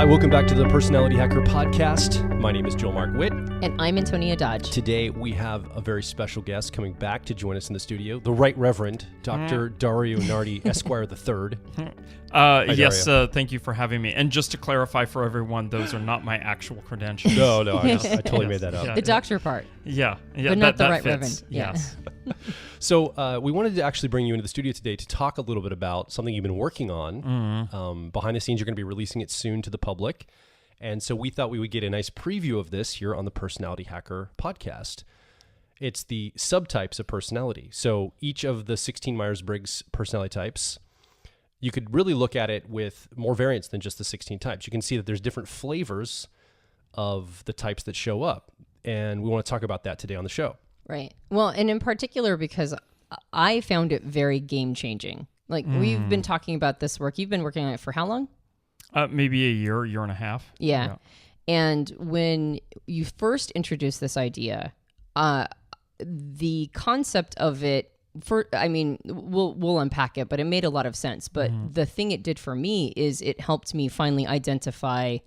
Hi, welcome back to the Personality Hacker Podcast. My name is Joel Mark Witt. And I'm Antonia Dodge. Today we have a very special guest coming back to join us in the studio, the Right Reverend Dr. Dario Nardi, Esquire III. Yes, thank you for having me. And just to clarify for everyone, those are not my actual credentials. No, I totally made that up. Yeah. The doctor part. Yeah. But not the that Right fits. Reverend. Yeah. Yes. So we wanted to actually bring you into the studio today to talk a little bit about something you've been working on. Behind the scenes, you're going to be releasing it soon to the public. And so we thought we would get a nice preview of this here on the Personality Hacker Podcast. It's the subtypes of personality. So each of the 16 Myers-Briggs personality types, you could really look at it with more variants than just the 16 types. You can see that there's different flavors of the types that show up. And we want to talk about that today on the show. Right. Well, and in particular, because I found it very game-changing. Like, we've been talking about this work. You've been working on it for how long? Maybe a year and a half. Yeah. And when you first introduced this idea, the concept of it, we'll unpack it, but it made a lot of sense. But the thing it did for me is it helped me finally identify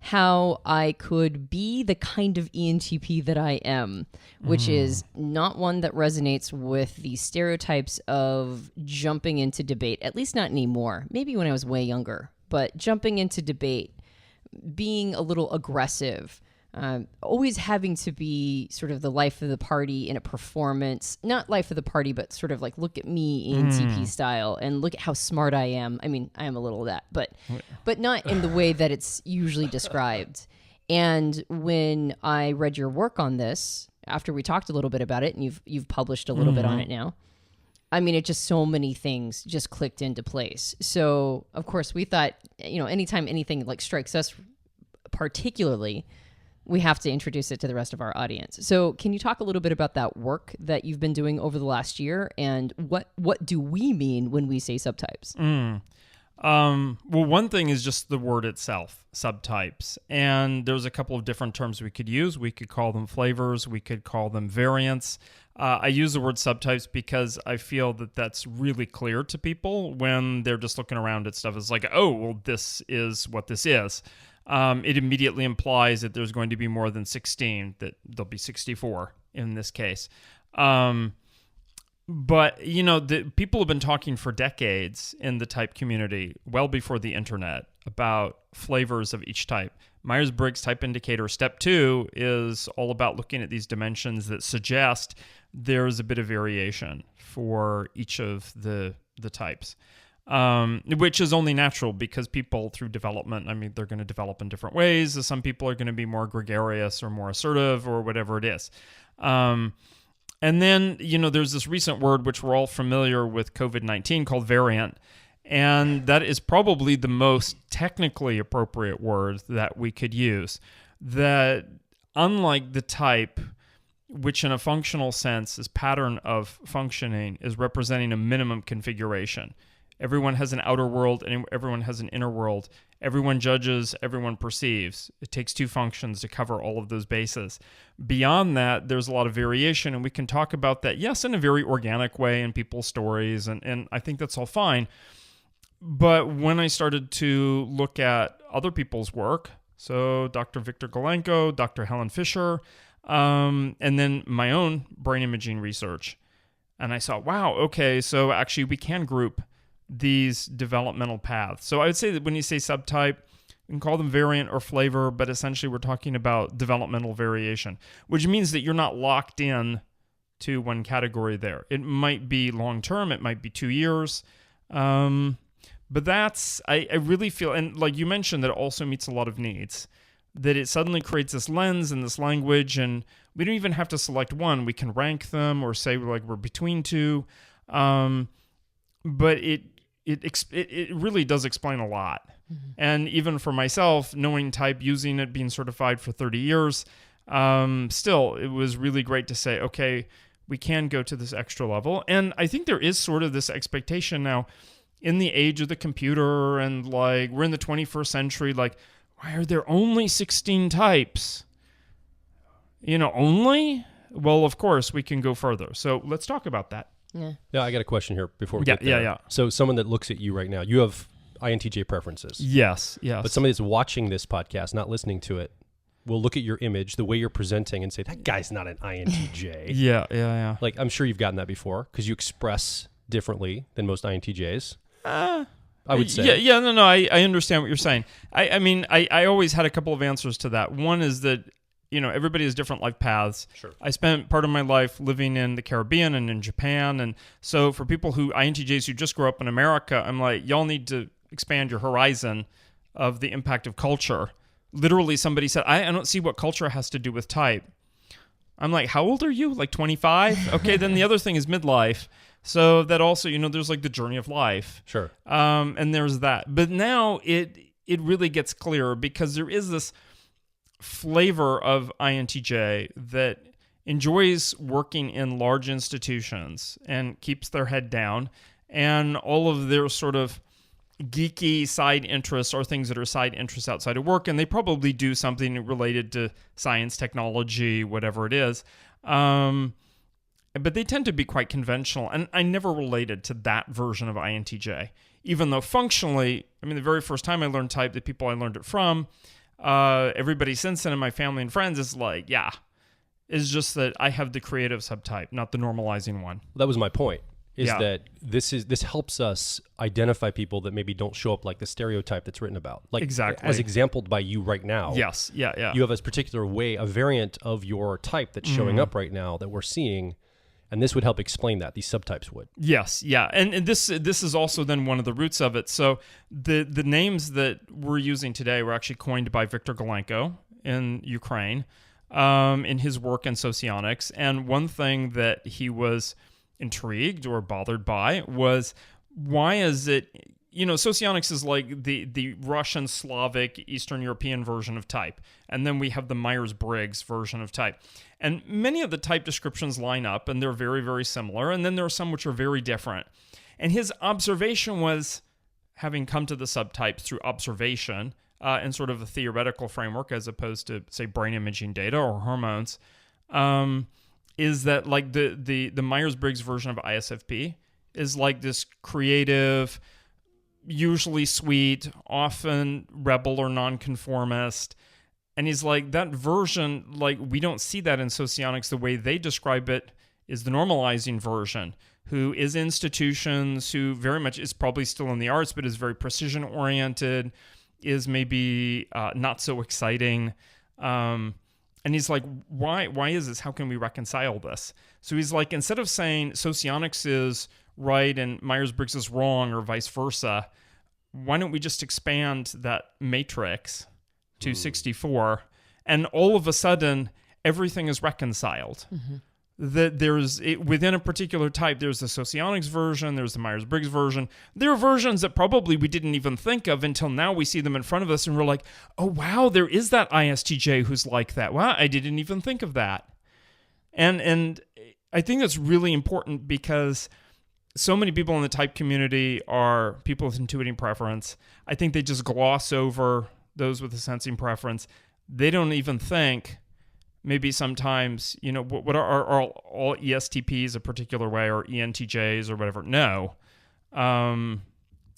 how I could be the kind of ENTP that I am, which is not one that resonates with the stereotypes of jumping into debate, at least not anymore. Maybe when I was way younger, but jumping into debate, being a little aggressive, always having to be sort of the life of the party in a performance, not life of the party, but sort of like, look at me ENTP style and look at how smart I am. I mean, I am a little of that, but not in the way that it's usually described. And when I read your work on this, after we talked a little bit about it, and you've published a little bit on it now, I mean, it just so many things just clicked into place. So, of course, we thought, anytime anything like strikes us particularly, we have to introduce it to the rest of our audience. So can you talk a little bit about that work that you've been doing over the last year, and what do we mean when we say subtypes? Well, one thing is just the word itself, subtypes. And there's a couple of different terms we could use. We could call them flavors. We could call them variants. I use the word subtypes because I feel that that's really clear to people when they're just looking around at stuff. It's like, oh, well, this is what this is. It immediately implies that there's going to be more than 16, that there'll be 64 in this case. But, the people have been talking for decades in the type community, well before the internet, about flavors of each type. Myers-Briggs Type Indicator Step 2 is all about looking at these dimensions that suggest there's a bit of variation for each of the types. Which is only natural because people through development, they're going to develop in different ways. Some people are going to be more gregarious or more assertive or whatever it is. And then, there's this recent word which we're all familiar with COVID-19 called variant. And that is probably the most technically appropriate word that we could use. That unlike the type, which in a functional sense is pattern of functioning, is representing a minimum configuration. Everyone has an outer world and everyone has an inner world. Everyone judges, everyone perceives. It takes two functions to cover all of those bases. Beyond that, there's a lot of variation, and we can talk about that, yes, in a very organic way in people's stories, and I think that's all fine. But when I started to look at other people's work, so Dr. Victor Golenko, Dr. Helen Fisher, and then my own brain imaging research, and I saw, wow, okay, so actually we can group these developmental paths. So I would say that when you say subtype, you can call them variant or flavor, but essentially we're talking about developmental variation, which means that you're not locked in to one category there. It might be long-term, it might be 2 years, but that's, I really feel, and like you mentioned, that it also meets a lot of needs, that it suddenly creates this lens and this language, and we don't even have to select one. We can rank them or say like we're between two, but it really does explain a lot. And even for myself, knowing type, using it, being certified for 30 years, still, it was really great to say, okay, we can go to this extra level. And I think there is sort of this expectation now in the age of the computer, and like we're in the 21st century, like, why are there only 16 types? Only? Well, of course, we can go further. So let's talk about that. Yeah, I got a question here before we get there. Yeah. So someone that looks at you right now, you have INTJ preferences. Yes. But somebody that's watching this podcast, not listening to it, will look at your image, the way you're presenting, and say, that guy's not an INTJ. Yeah. Like, I'm sure you've gotten that before because you express differently than most INTJs. I would say. Yeah, no, I understand what you're saying. I mean, I always had a couple of answers to that. One is that, everybody has different life paths. Sure. I spent part of my life living in the Caribbean and in Japan. And so for people INTJs who just grew up in America, I'm like, y'all need to expand your horizon of the impact of culture. Literally, somebody said, I don't see what culture has to do with type. I'm like, how old are you? Like 25? Okay, then the other thing is midlife. So that also, there's like the journey of life. Sure. And there's that. But now it really gets clearer because there is this flavor of INTJ that enjoys working in large institutions and keeps their head down. And all of their sort of geeky side interests are things that are side interests outside of work. And they probably do something related to science, technology, whatever it is. But they tend to be quite conventional. And I never related to that version of INTJ, even though functionally, the very first time I learned type, the people I learned it from, everybody since then in my family and friends is like, yeah, it's just that I have the creative subtype, not the normalizing one. That was my point, that this helps us identify people that maybe don't show up like the stereotype that's written about. Like, exactly. As exampled by you right now. Yes, yeah. You have a particular way, a variant of your type that's showing up right now that we're seeing. And this would help explain that. These subtypes would. Yes, yeah. And this is also then one of the roots of it. So the names that we're using today were actually coined by Viktor Galenko in Ukraine in his work in socionics. And one thing that he was intrigued or bothered by was, why is it, socionics is like the Russian, Slavic, Eastern European version of type. And then we have the Myers-Briggs version of type. And many of the type descriptions line up, and they're very, very similar. And then there are some which are very different. And his observation was, having come to the subtypes through observation and sort of a theoretical framework as opposed to, say, brain imaging data or hormones, is that like the Myers-Briggs version of ISFP is like this creative, usually sweet, often rebel or nonconformist. And he's like, that version, like, we don't see that in socionics. The way they describe it is the normalizing version, who is institutions, who very much is probably still in the arts, but is very precision-oriented, is maybe not so exciting. And he's like, why is this? How can we reconcile this? So he's like, instead of saying socionics is right and Myers-Briggs is wrong or vice versa, why don't we just expand that matrix to 64, and all of a sudden everything is reconciled. That within a particular type, there's the socionics version, there's the Myers-Briggs version. There are versions that probably we didn't even think of until now we see them in front of us and we're like, oh wow, there is that ISTJ who's like that. Wow, I didn't even think of that. And I think that's really important because so many people in the type community are people with intuiting preference. I think they just gloss over those with a sensing preference. They don't even think, maybe sometimes, what are all ESTPs a particular way or ENTJs or whatever? No.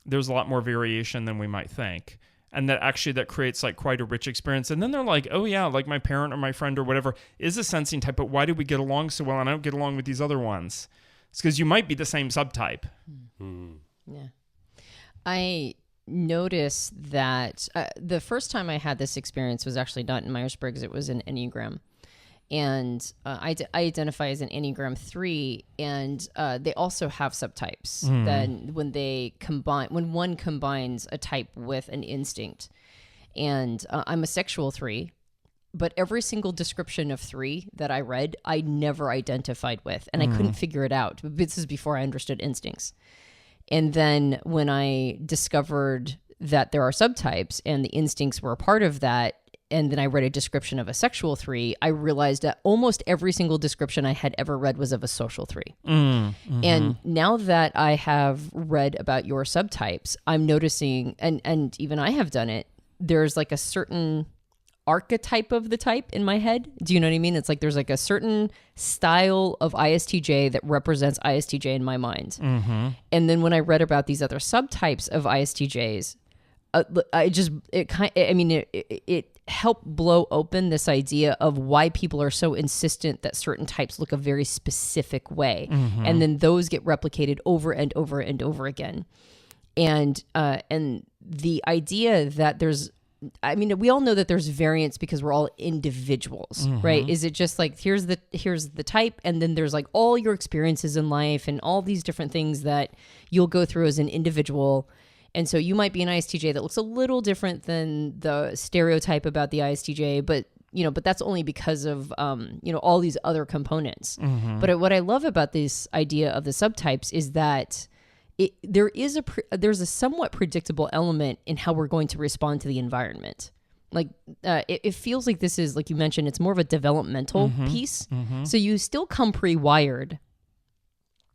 There's a lot more variation than we might think. And that creates like quite a rich experience. And then they're like, oh yeah, like my parent or my friend or whatever is a sensing type, but why did we get along so well and I don't get along with these other ones? It's because you might be the same subtype. Yeah. I notice that the first time I had this experience was actually not in Myers-Briggs. It was in Enneagram. And I identify as an Enneagram 3, and they also have subtypes. Then when one combines a type with an instinct. And I'm a sexual 3, but every single description of 3 that I read, I never identified with, and I couldn't figure it out. This is before I understood instincts. And then when I discovered that there are subtypes and the instincts were a part of that, and then I read a description of a sexual 3, I realized that almost every single description I had ever read was of a social 3. And now that I have read about your subtypes, I'm noticing, and even I have done it, there's like a certain archetype of the type in my head. Do you know what I mean? It's like there's like a certain style of ISTJ that represents ISTJ in my mind. Mm-hmm. And then when I read about these other subtypes of ISTJs, it helped blow open this idea of why people are so insistent that certain types look a very specific way. Mm-hmm. And then those get replicated over and over and over again. And the idea that we all know that there's variance because we're all individuals, Mm-hmm. right? Is it just like, here's the type, and then there's like all your experiences in life and all these different things that you'll go through as an individual. And so you might be an ISTJ that looks a little different than the stereotype about the ISTJ, but that's only because of, all these other components. Mm-hmm. But what I love about this idea of the subtypes is that there's a somewhat predictable element in how we're going to respond to the environment. Like it feels like this is, like you mentioned, it's more of a developmental piece. Mm-hmm. So you still come pre-wired,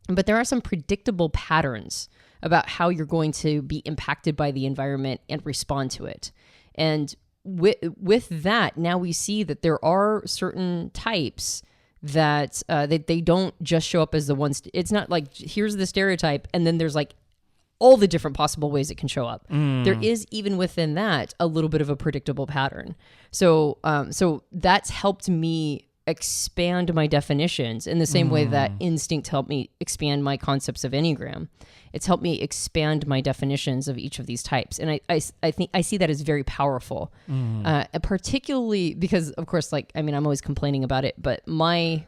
but there are some predictable patterns about how you're going to be impacted by the environment and respond to it. And with that, now we see that there are certain types that they don't just show up as the ones. It's not like, here's the stereotype, and then there's like all the different possible ways it can show up. There is, even within that, a little bit of a predictable pattern. So that's helped me expand my definitions in the same way that instinct helped me expand my concepts of Enneagram. It's helped me expand my definitions of each of these types. And I think I see that as very powerful, particularly because, of course, I'm always complaining about it, but my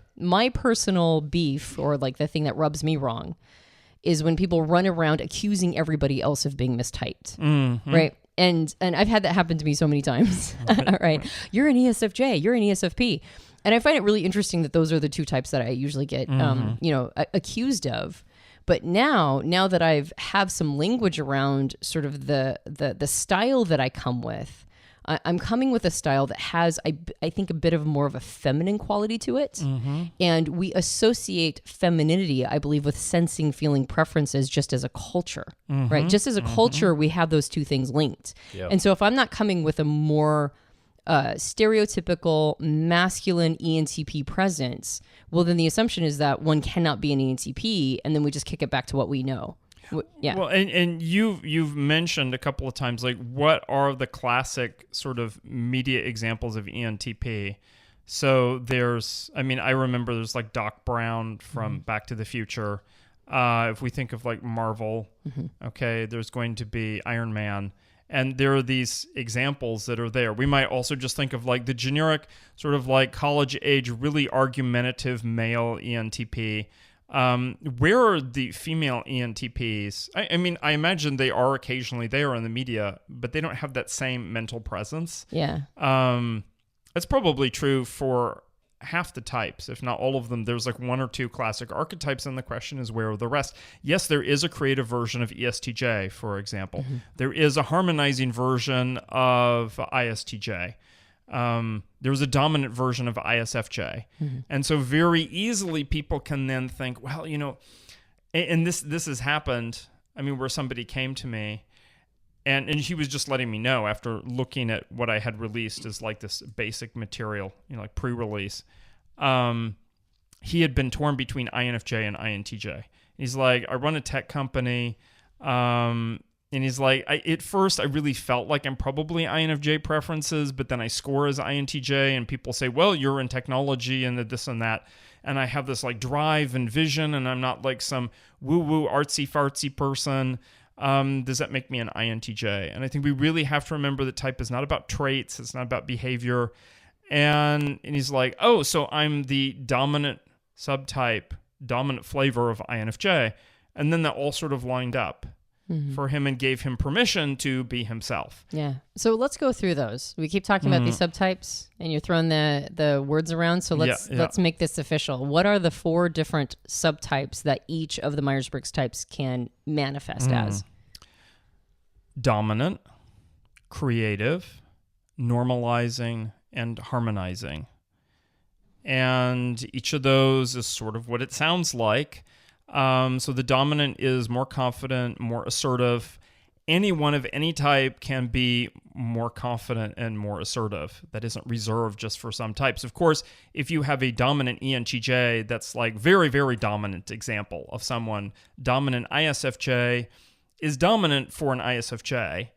personal beef, or like the thing that rubs me wrong, is when people run around accusing everybody else of being mistyped, right? And I've had that happen to me so many times, right? You're an ESFJ, you're an ESFP. And I find it really interesting that those are the two types that I usually get, accused of. But now that have some language around sort of the style that I come with, I'm coming with a style that has, I think, a bit of more of a feminine quality to it. And we associate femininity, I believe, with sensing, feeling preferences just as a culture, right? Just as a culture, we have those two things linked. Yep. And so if I'm not coming with a more stereotypical masculine ENTP presence, well, then the assumption is that one cannot be an ENTP, and then we just kick it back to what we know. Yeah. Well, and you've mentioned a couple of times, like, what are the classic sort of media examples of ENTP? So I remember there's like Doc Brown from Back to the Future. If we think of like Marvel, okay, there's going to be Iron Man. And there are these examples that are there. We might also just think of like the generic sort of like college age, really argumentative male ENTP. Where are the female ENTPs? I imagine they are occasionally there in the media, but they don't have that same mental presence. Yeah. That's probably true for half the types, if not all of them. There's like one or two classic archetypes, and the question is, where are the rest? Yes, there is a creative version of ESTJ, for example. There is a harmonizing version of ISTJ. There's a dominant version of ISFJ. And so very easily people can then think, well, and this has happened, where somebody came to me and he was just letting me know, after looking at what I had released as like this basic material, like pre-release, he had been torn between INFJ and INTJ. He's like, I run a tech company, and he's like, at first I really felt like I'm probably INFJ preferences, but then I score as INTJ, and people say, well, you're in technology and this and that. And I have this like drive and vision, and I'm not like some woo-woo artsy-fartsy person. Does that make me an INTJ? And I think we really have to remember that type is not about traits. It's not about behavior. And he's like, oh, so I'm the dominant subtype, dominant flavor of INFJ. And then that all sort of lined up for him and gave him permission to be himself. Yeah. So let's go through those. We keep talking about these subtypes, and you're throwing the words around. So let's make this official. What are the 4 different subtypes that each of the Myers-Briggs types can manifest as? Dominant, creative, normalizing, and harmonizing. And each of those is sort of what it sounds like. So the dominant is more confident, more assertive, anyone of any type can be more confident and more assertive. That isn't reserved just for some types. Of course, if you have a dominant ENTJ, that's like very, very dominant example of someone. Dominant ISFJ is dominant for an ISFJ,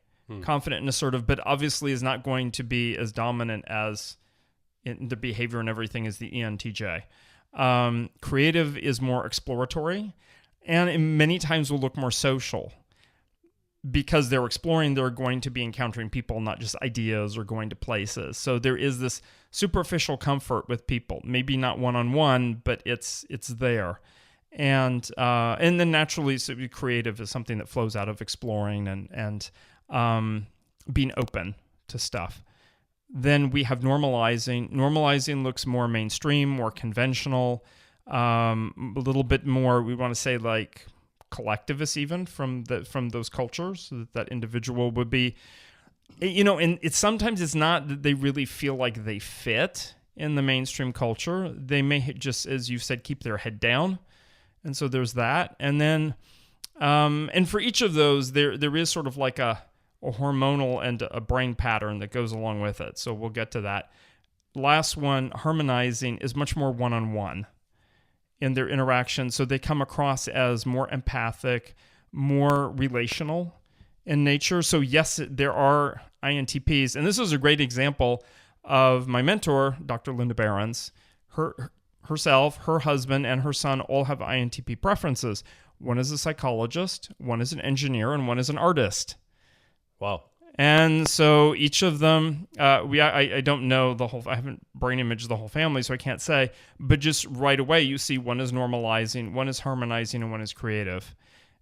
confident and assertive, but obviously is not going to be as dominant as in the behavior and everything as the ENTJ. Creative is more exploratory, and many times will look more social. Because they're exploring, they're going to be encountering people, not just ideas or going to places. So there is this superficial comfort with people, maybe not one-on-one, but it's there. And then naturally, so creative is something that flows out of exploring and being open to stuff. Then we have normalizing. Normalizing looks more mainstream, more conventional, a little bit more, we want to say like collectivist even from those cultures, so that individual would be, and sometimes it's not that they really feel like they fit in the mainstream culture. They may just, as you said, keep their head down. And so there's that. And then, and for each of those, there is sort of like a hormonal and a brain pattern that goes along with it. So we'll get to that. Last one, harmonizing, is much more one-on-one in their interaction. So they come across as more empathic, more relational in nature. So yes, there are INTPs. And this is a great example of my mentor, Dr. Linda Behrens. Herself, her husband, and her son all have INTP preferences. One is a psychologist, one is an engineer, and one is an artist. Wow. And so each of them, I don't know the whole, I haven't brain imaged the whole family, so I can't say, but just right away you see one is normalizing, one is harmonizing, and one is creative.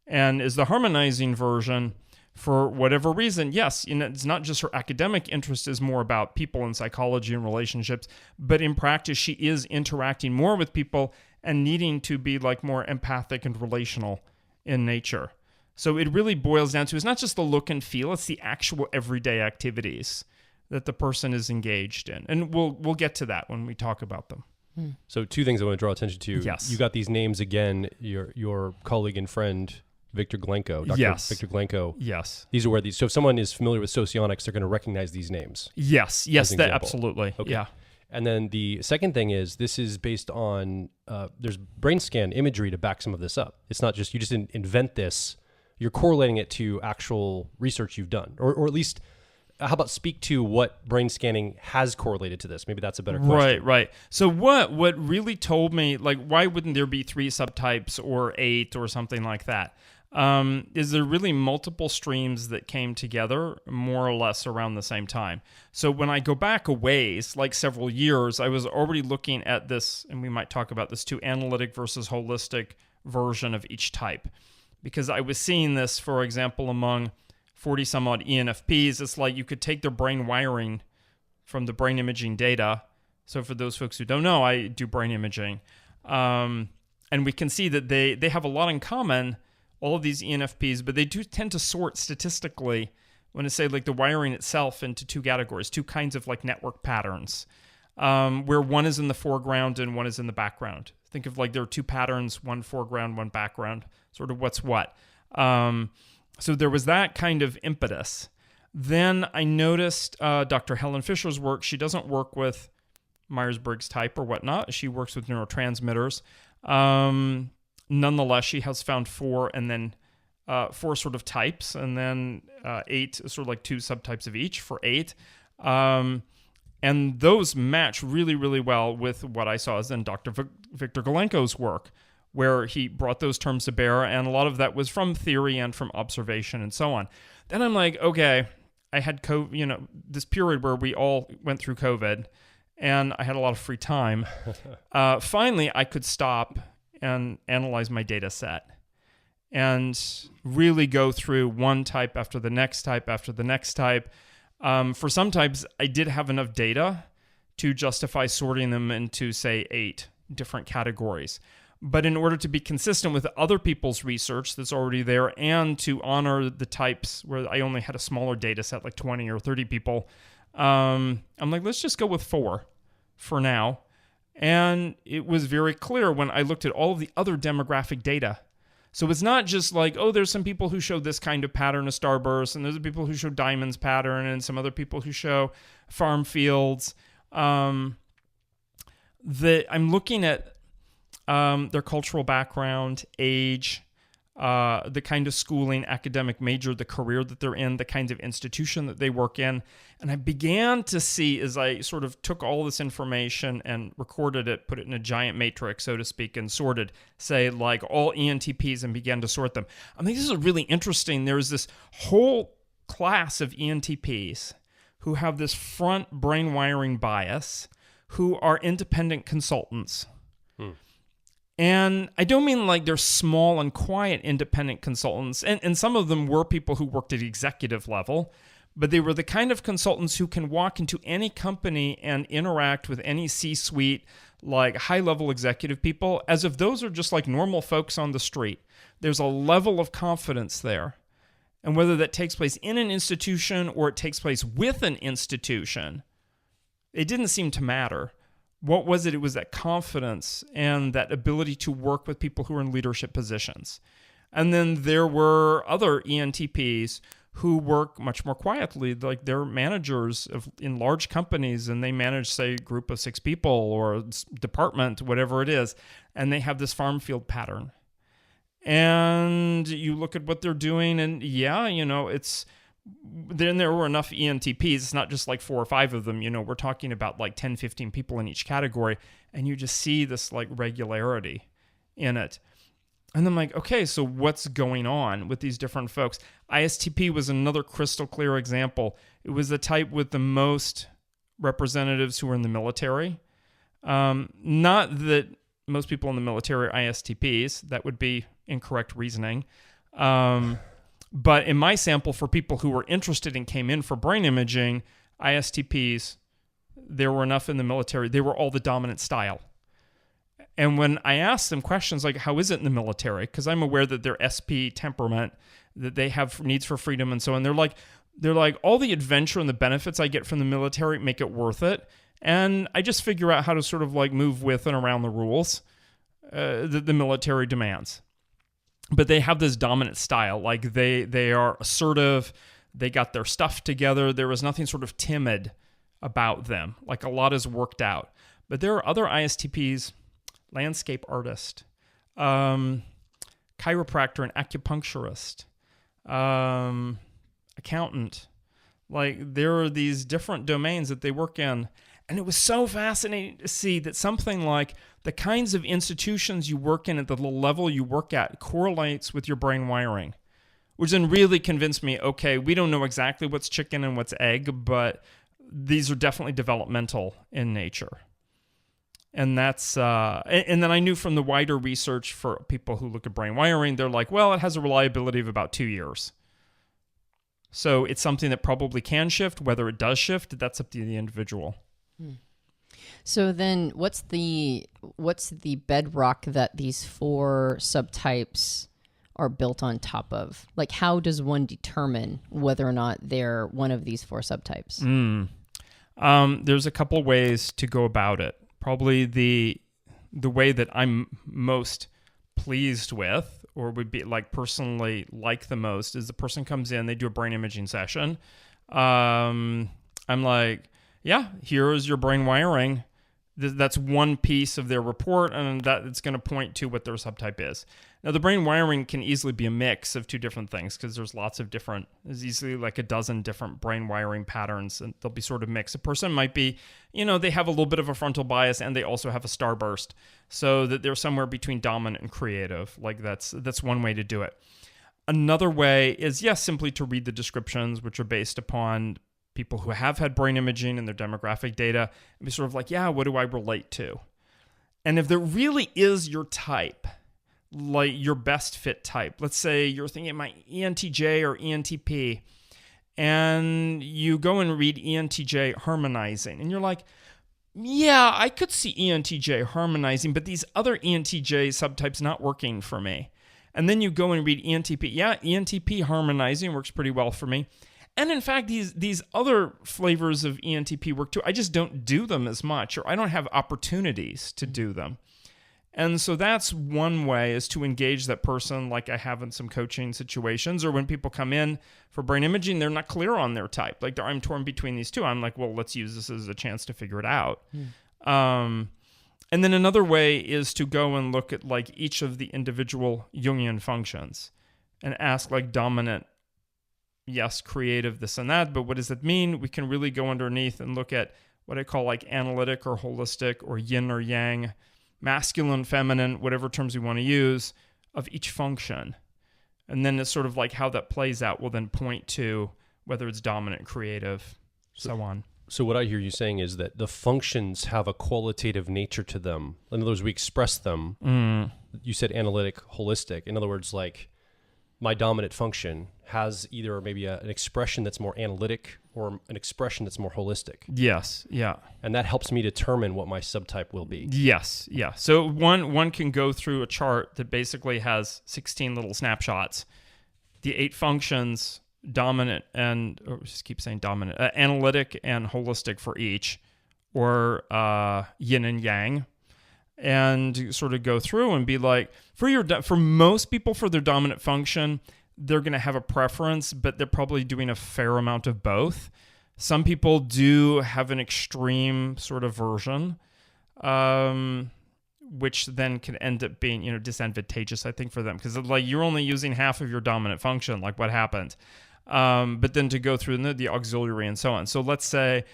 And is the harmonizing version, for whatever reason, yes, it's not just her academic interest is more about people and psychology and relationships, but in practice she is interacting more with people and needing to be like more empathic and relational in nature. So it really boils down to, it's not just the look and feel, it's the actual everyday activities that the person is engaged in. And we'll get to that when we talk about them. So two things I want to draw attention to. Yes. You got these names again, your colleague and friend, Victor Glenko. Dr. Yes. Victor Glenko. Yes. These are where these, so if someone is familiar with socionics, they're going to recognize these names. Yes, absolutely. Okay. Yeah. And then the second thing is, this is based on, there's brain scan imagery to back some of this up. It's not just, you just didn't invent this. You're correlating it to actual research you've done, or at least, how about speak to what brain scanning has correlated to this? Maybe that's a better question. Right. So what really told me, like, why wouldn't there be 3 subtypes or 8 or something like that? Is there really multiple streams that came together more or less around the same time? So when I go back a ways, like several years, I was already looking at this, and we might talk about this too, analytic versus holistic version of each type. Because I was seeing this, for example, among 40 some odd ENFPs. It's like you could take their brain wiring from the brain imaging data. So for those folks who don't know, I do brain imaging. And we can see that they have a lot in common, all of these ENFPs, but they do tend to sort statistically, when I say like the wiring itself, into 2 categories, 2 kinds of like network patterns, where one is in the foreground and one is in the background. Think of like there are 2 patterns, one foreground, one background, sort of what's what. So there was that kind of impetus. Then I noticed Dr. Helen Fisher's work. She doesn't work with Myers-Briggs type or whatnot. She works with neurotransmitters. Nonetheless, she has found 4 and then 4 sort of types, and then 8, sort of like 2 subtypes of each for 8. And those match really, really well with what I saw as in Dr. Victor Glenko's work, where he brought those terms to bear, and a lot of that was from theory and from observation and so on. Then I'm like, okay, I had COVID, this period where we all went through COVID, and I had a lot of free time. Finally, I could stop and analyze my data set and really go through one type after the next type after the next type. For some types, I did have enough data to justify sorting them into, say, 8 different categories. But in order to be consistent with other people's research that's already there and to honor the types where I only had a smaller data set, like 20 or 30 people, I'm like, let's just go with 4 for now. And it was very clear when I looked at all of the other demographic data. So it's not just like, oh, there's some people who show this kind of pattern, a starburst, and there's people who show diamonds pattern, and some other people who show farm fields. I'm looking at their cultural background, age, the kind of schooling, academic major, the career that they're in, the kinds of institution that they work in. And I began to see, as I sort of took all this information and recorded it, put it in a giant matrix, so to speak, and sorted, say, like all ENTPs, and began to sort them. I mean, this is really interesting. There's this whole class of ENTPs who have this front brain wiring bias, who are independent consultants. And I don't mean like they're small and quiet independent consultants. And some of them were people who worked at executive level, but they were the kind of consultants who can walk into any company and interact with any C-suite, like high-level executive people, as if those are just like normal folks on the street. There's a level of confidence there. And whether that takes place in an institution or it takes place with an institution, it didn't seem to matter. What was it? It was that confidence and that ability to work with people who are in leadership positions. And then there were other ENTPs who work much more quietly, like they're managers in large companies, and they manage, say, a group of 6 people or a department, whatever it is, and they have this farm field pattern. And you look at what they're doing, and yeah, then there were enough ENTPs. It's not just like 4 or 5 of them. We're talking about like 10, 15 people in each category, and you just see this like regularity in it. And I'm like, okay, so what's going on with these different folks? ISTP was another crystal clear example. It was the type with the most representatives who were in the military. Not that most people in the military are ISTPs. That would be incorrect reasoning. But in my sample, for people who were interested and came in for brain imaging, ISTPs, there were enough in the military. They were all the dominant style. And when I asked them questions like, how is it in the military? Because I'm aware that they're SP temperament, that they have needs for freedom and so on. They're like, all the adventure and the benefits I get from the military make it worth it. And I just figure out how to sort of like move with and around the rules that the military demands. But they have this dominant style. Like they are assertive. They got their stuff together. There was nothing sort of timid about them. Like a lot is worked out. But there are other ISTPs, landscape artist, chiropractor and acupuncturist, accountant. Like there are these different domains that they work in. And it was so fascinating to see that something like the kinds of institutions you work in at the level you work at correlates with your brain wiring, which then really convinced me, okay, we don't know exactly what's chicken and what's egg, but these are definitely developmental in nature. And that's, and then I knew from the wider research for people who look at brain wiring, they're like, well, it has a reliability of about 2 years. So it's something that probably can shift. Whether it does shift, that's up to the individual. So then what's the bedrock that these 4 subtypes are built on top of? Like, how does one determine whether or not they're one of these 4 subtypes? There's a couple ways to go about it. Probably the way that I'm most pleased with, or would be like personally like the most, is the person comes in, they do a brain imaging session. I'm like, yeah, here's your brain wiring. That's one piece of their report, and that it's going to point to what their subtype is. Now, the brain wiring can easily be a mix of 2 different things, because there's easily like a dozen different brain wiring patterns, and they'll be sort of mixed. A person might be, they have a little bit of a frontal bias, and they also have a starburst, so that they're somewhere between dominant and creative. Like that's one way to do it. Another way is, yes, simply to read the descriptions, which are based upon people who have had brain imaging and their demographic data, and be sort of like, yeah, what do I relate to? And if there really is your type, like your best fit type, let's say you're thinking my ENTJ or ENTP, and you go and read ENTJ harmonizing, and you're like, yeah, I could see ENTJ harmonizing, but these other ENTJ subtypes not working for me. And then you go and read ENTP. Yeah, ENTP harmonizing works pretty well for me. And in fact, these other flavors of ENTP work too. I just don't do them as much, or I don't have opportunities to do them. And so that's one way, is to engage that person, like I have in some coaching situations, or when people come in for brain imaging, they're not clear on their type. Like, I'm torn between these two. I'm like, well, let's use this as a chance to figure it out. And then another way is to go and look at like each of the individual Jungian functions and ask like dominant, yes, creative, this and that, but what does it mean? We can really go underneath and look at what I call like analytic or holistic or yin or yang, masculine, feminine, whatever terms we want to use, of each function. And then it's sort of like how that plays out will then point to whether it's dominant, creative, so on. So what I hear you saying is that the functions have a qualitative nature to them. In other words, we express them. You said analytic, holistic. In other words, like my dominant function has either maybe an expression that's more analytic or an expression that's more holistic. Yes, yeah. And that helps me determine what my subtype will be. Yes, yeah. So one can go through a chart that basically has 16 little snapshots. The 8 functions, dominant and, or just keep saying dominant, analytic and holistic for each, or yin and yang, and sort of go through and be like, for most people, for their dominant function, they're going to have a preference, but they're probably doing a fair amount of both. Some people do have an extreme sort of version, which then can end up being, disadvantageous, I think, for them, because like you're only using half of your dominant function. Like, what happened? But then to go through the auxiliary and so on. So let's say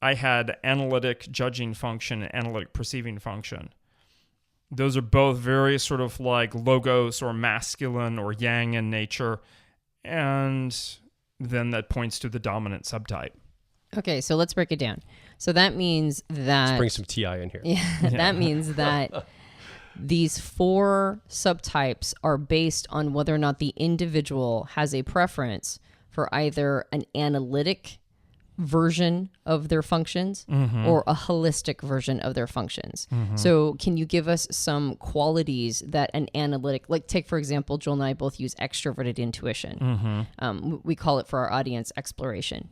I had analytic judging function and analytic perceiving function. Those are both very sort of like logos or masculine or yang in nature. And then that points to the dominant subtype. Okay, so let's break it down. So that means that... Let's bring some TI in here. Yeah, that means that these 4 subtypes are based on whether or not the individual has a preference for either an analytic version of their functions or a holistic version of their functions. So can you give us some qualities that an analytic, like take, for example, Joel and I both use extroverted intuition. We call it for our audience exploration.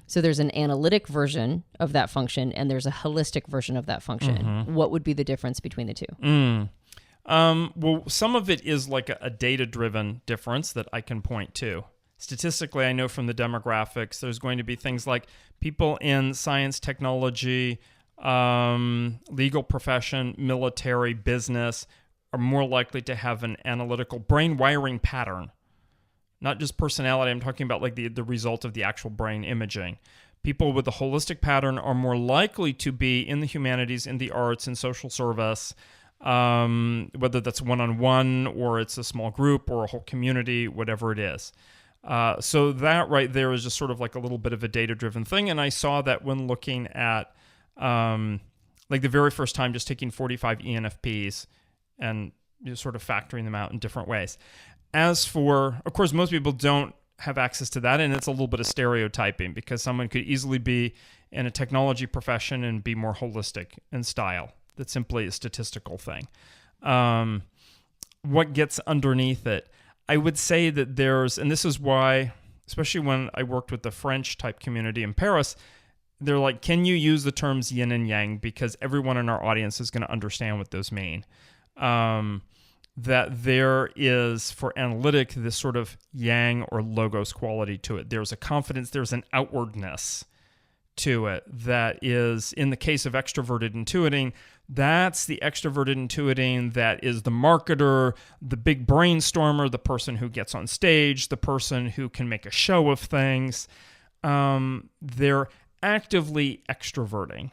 So there's an analytic version of that function and there's a holistic version of that function. What would be the difference between the two? Well, some of it is like a data-driven difference that I can point to. Statistically, I know from the demographics, there's going to be things like people in science, technology, legal profession, military, business are more likely to have an analytical brain wiring pattern. Not just personality, I'm talking about like the result of the actual brain imaging. People with a holistic pattern are more likely to be in the humanities, in the arts, in social service, whether that's one-on-one or it's a small group or a whole community, whatever it is. So that right there is just sort of like a little bit of a data-driven thing. And I saw that when looking at like the very first time just taking 45 ENFPs and just sort of factoring them out in different ways. As for, of course, most people don't have access to that, and it's a little bit of stereotyping because someone could easily be in a technology profession and be more holistic in style. That's simply a statistical thing. What gets underneath it? I would say that there's, and this is why, especially when I worked with the French type community in Paris, they're like, can you use the terms yin and yang? Because everyone in our audience is going to understand what those mean. That there is, for analytic, this sort of yang or logos quality to it. There's a confidence, there's an outwardness to it that is, in the case of extroverted intuiting, that's the extroverted intuiting that is the marketer, the big brainstormer, the person who gets on stage, the person who can make a show of things. They're actively extroverting.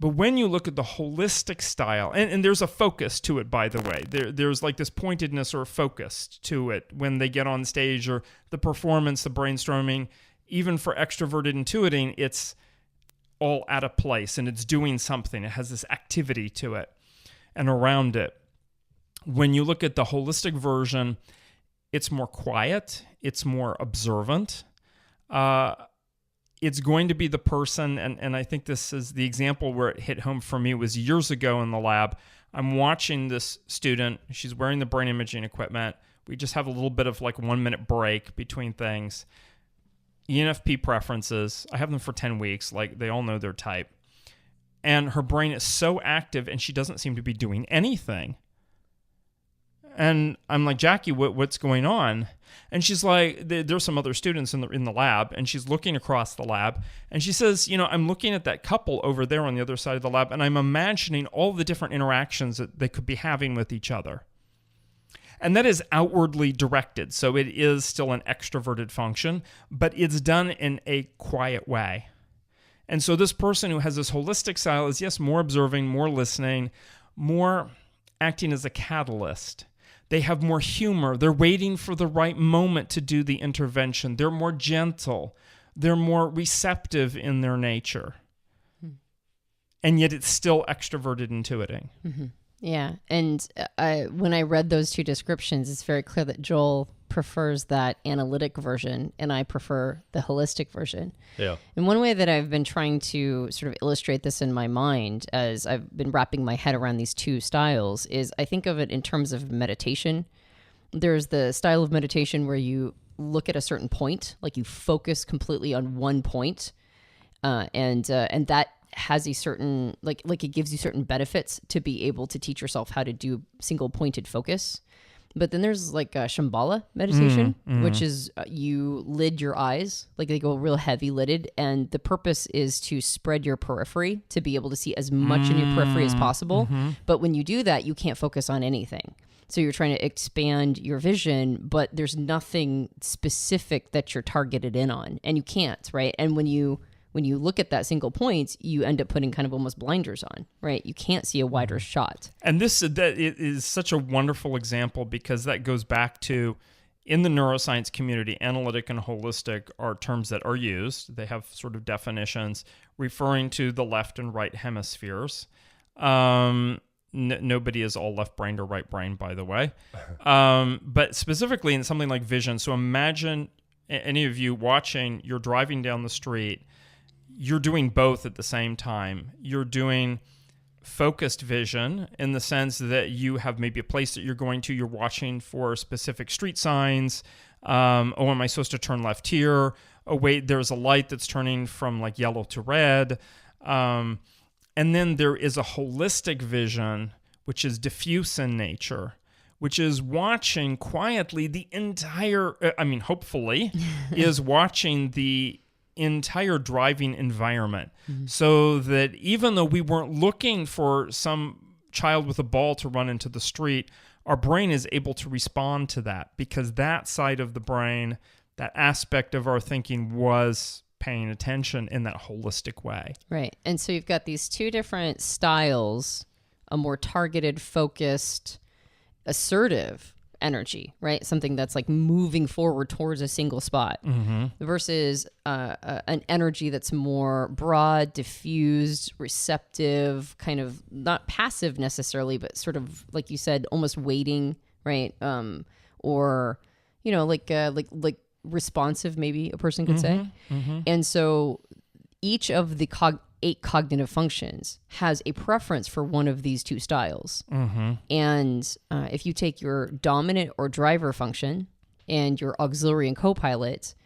But when you look at the holistic style, and there's a focus to it, by the way. There's like this pointedness or focus to it when they get on stage, or the performance, the brainstorming. Even for extroverted intuiting, it's all at a place and it's doing something. It has this activity to it and around it. When you look at the holistic version, it's more quiet. It's more observant. It's going to be the person, and I think this is the example where it hit home for me was years ago in the lab. I'm watching this student. She's wearing the brain imaging equipment. We just have a little bit of like 1 minute break between things. ENFP preferences. I have them for 10 weeks. Like they all know their type. and her brain is so active and she doesn't seem to be doing anything. And I'm like, Jackie, what's going on? And she's like, there's some other students in the lab, and she's looking across the lab, and she says, I'm looking at that couple over there on the other side of the lab, and I'm imagining all the different interactions that they could be having with each other. And that is outwardly directed, so it is still an extroverted function, but it's done in a quiet way. And so this person who has this holistic style is, yes, more observing, more listening, more acting as a catalyst. They have more humor. They're waiting for the right moment to do the intervention. They're more gentle. They're more receptive in their nature. And yet it's still extroverted intuiting. Mm-hmm. Yeah. And when I read those two descriptions, it's very clear that Joel prefers that analytic version and I prefer the holistic version. Yeah. And one way that I've been trying to sort of illustrate this in my mind as I've been wrapping my head around these two styles is I think of it in terms of meditation. There's the style of meditation where you look at a certain point, like you focus completely on one point, and that has a certain like it gives you certain benefits to be able to teach yourself how to do single pointed focus. But then there's like a Shambhala meditation, which is you lid your eyes, like they go real heavy lidded. And the purpose is to spread your periphery to be able to see as much in your periphery as possible. But when you do that, you can't focus on anything. So you're trying to expand your vision, but there's nothing specific that you're targeted in on, and you can't, right? And when you look at that single point, you end up putting kind of almost blinders on, right? You can't see a wider shot. And that is such a wonderful example because that goes back to, in the neuroscience community, analytic and holistic are terms that are used. They have sort of definitions referring to the left and right hemispheres. Nobody is all left-brained or right-brained, by the way. But specifically in something like vision, so imagine any of you watching, you're driving down the street, you're doing both at the same time. You're doing focused vision in the sense that you have maybe a place that you're going to, you're watching for specific street signs. Am I supposed to turn left here? Oh, wait, there's a light that's turning from like yellow to red. And then there is a holistic vision, which is diffuse in nature, which is watching quietly the entire, hopefully, is watching the entire driving environment, so that even though we weren't looking for some child with a ball to run into the street, our brain is able to respond to that because that side of the brain, that aspect of our thinking was paying attention in that holistic way. Right. And so you've got these two different styles, a more targeted, focused, assertive energy, right? Something that's like moving forward towards a single spot versus an energy that's more broad, diffused, receptive, kind of not passive necessarily, but sort of like you said, almost waiting, right? Or like responsive, maybe a person could say. And so each of the 8 cognitive functions has a preference for one of these two styles. And if you take your dominant or driver function and your auxiliary and co-pilot,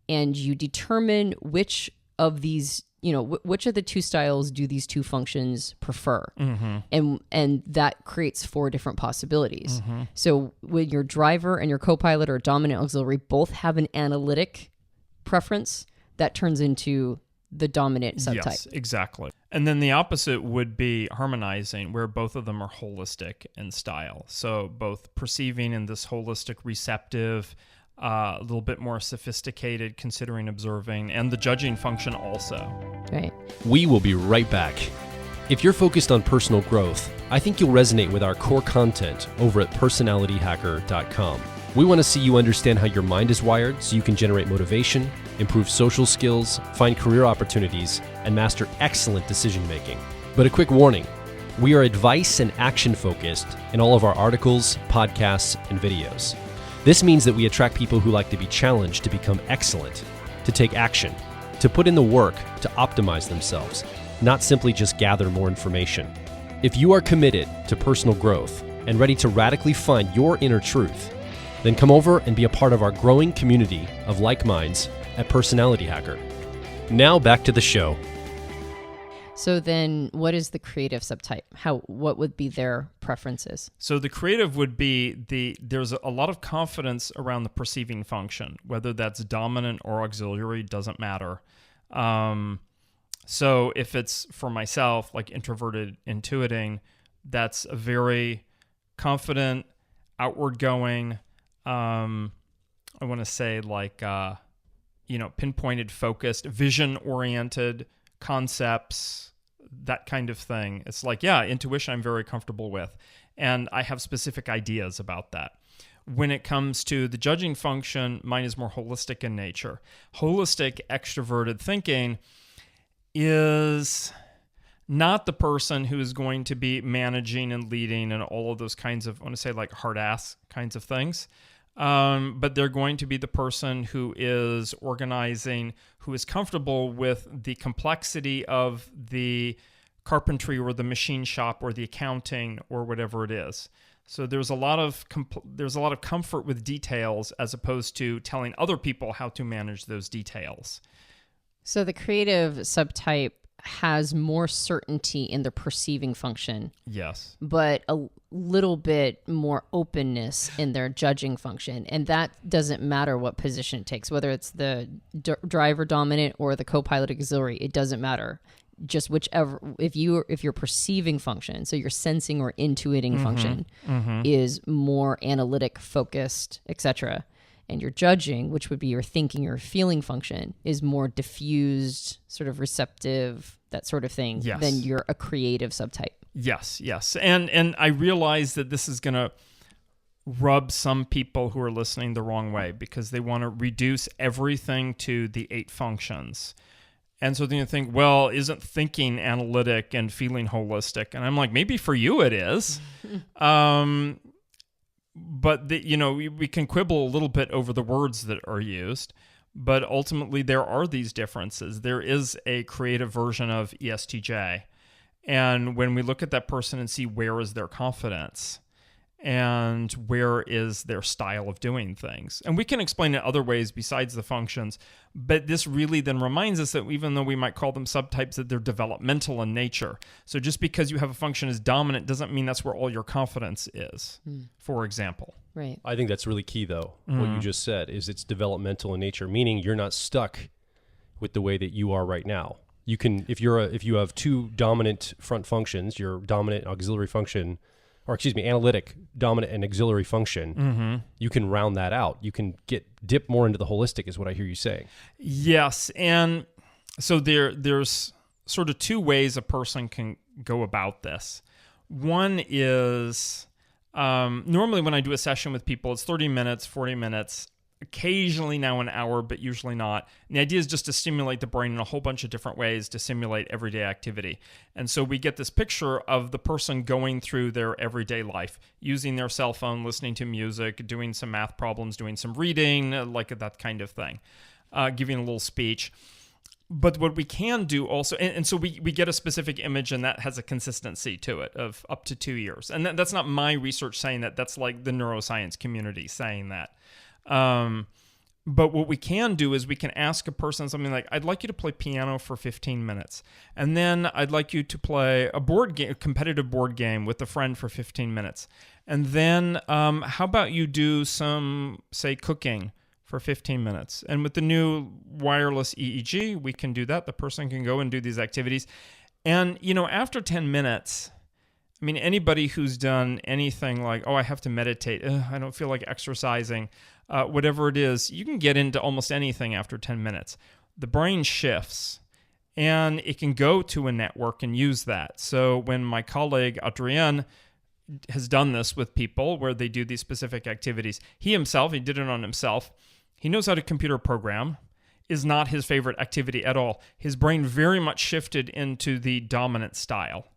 and you determine which of these, which of the two styles do these two functions prefer, and that creates 4 different possibilities. So when your driver and your co-pilot or dominant auxiliary both have an analytic preference, that turns into the dominant subtype. Yes, exactly. And then the opposite would be harmonizing, where both of them are holistic in style. So both perceiving in this holistic, receptive, a little bit more sophisticated, considering, observing, and the judging function also. Right. We will be right back. If you're focused on personal growth, I think you'll resonate with our core content over at personalityhacker.com. We want to see you understand how your mind is wired so you can generate motivation, improve social skills, find career opportunities, and master excellent decision making. But a quick warning, we are advice and action focused in all of our articles, podcasts, and videos. This means that we attract people who like to be challenged to become excellent, to take action, to put in the work to optimize themselves, not simply just gather more information. If you are committed to personal growth and ready to radically find your inner truth, then come over and be a part of our growing community of like minds at Personality Hacker. Now back to the show. So then what is the creative subtype? What would be their preferences? So the creative would be there's a lot of confidence around the perceiving function, whether that's dominant or auxiliary, doesn't matter. So if it's for myself, like introverted intuiting, that's a very confident, outward going, I want to say like, pinpointed, focused, vision oriented concepts, that kind of thing. It's like, intuition I'm very comfortable with. And I have specific ideas about that. When it comes to the judging function, mine is more holistic in nature. Holistic extroverted thinking is not the person who is going to be managing and leading and all of those kinds of, I want to say like hard ass kinds of things. But they're going to be the person who is organizing, who is comfortable with the complexity of the carpentry or the machine shop or the accounting or whatever it is. So there's a lot of comfort with details as opposed to telling other people how to manage those details. So the creative subtype has more certainty in the perceiving function. Yes. But a little bit more openness in their judging function. And that doesn't matter what position it takes, whether it's the driver dominant or the co-pilot auxiliary, it doesn't matter. Just whichever, if your perceiving function, so your sensing or intuiting function is more analytic, focused, etc., and your judging, which would be your thinking or feeling function, is more diffused, sort of receptive, that sort of thing, then you're a creative subtype. Yes. And I realize that this is going to rub some people who are listening the wrong way because they want to reduce everything to the 8 functions. And so then you think, well, isn't thinking analytic and feeling holistic? And I'm like, maybe for you it is. But we can quibble a little bit over the words that are used, but ultimately there are these differences. There is a creative version of ESTJ, and when we look at that person and see where is their confidence and where is their style of doing things, and we can explain it other ways besides the functions, but this really then reminds us that even though we might call them subtypes, that they're developmental in nature. So just because you have a function as dominant doesn't mean that's where all your confidence is, for example. Right. I think that's really key, though. What you just said is it's developmental in nature, meaning you're not stuck with the way that you are right now. You can, if you have 2 dominant front functions, your dominant auxiliary function, or analytic, dominant, and auxiliary function, you can round that out. You can dip more into the holistic, is what I hear you saying. Yes, and so there's sort of 2 ways a person can go about this. One is, normally when I do a session with people, it's 30 minutes, 40 minutes, occasionally now an hour, but usually not. And the idea is just to stimulate the brain in a whole bunch of different ways to simulate everyday activity. And so we get this picture of the person going through their everyday life, using their cell phone, listening to music, doing some math problems, doing some reading, like that kind of thing, giving a little speech. But what we can do also, and so we get a specific image, and that has a consistency to it of up to 2 years. And that's not my research saying that. That's like the neuroscience community saying that. But what we can do is we can ask a person something like, I'd like you to play piano for 15 minutes. And then I'd like you to play a competitive board game with a friend for 15 minutes. And then how about you do some, say, cooking for 15 minutes? And with the new wireless EEG, we can do that. The person can go and do these activities. And, after 10 minutes, I mean, anybody who's done anything like, I have to meditate, I don't feel like exercising, whatever it is, you can get into almost anything after 10 minutes. The brain shifts, and it can go to a network and use that. So when my colleague Adrien has done this with people where they do these specific activities, he did it on himself. He knows how to computer program. Is not his favorite activity at all. His brain very much shifted into the dominant style.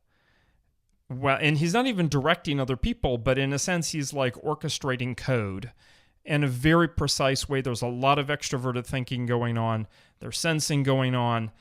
Well, and he's not even directing other people, but in a sense, he's like orchestrating code in a very precise way. There's a lot of extroverted thinking going on. There's sensing going on.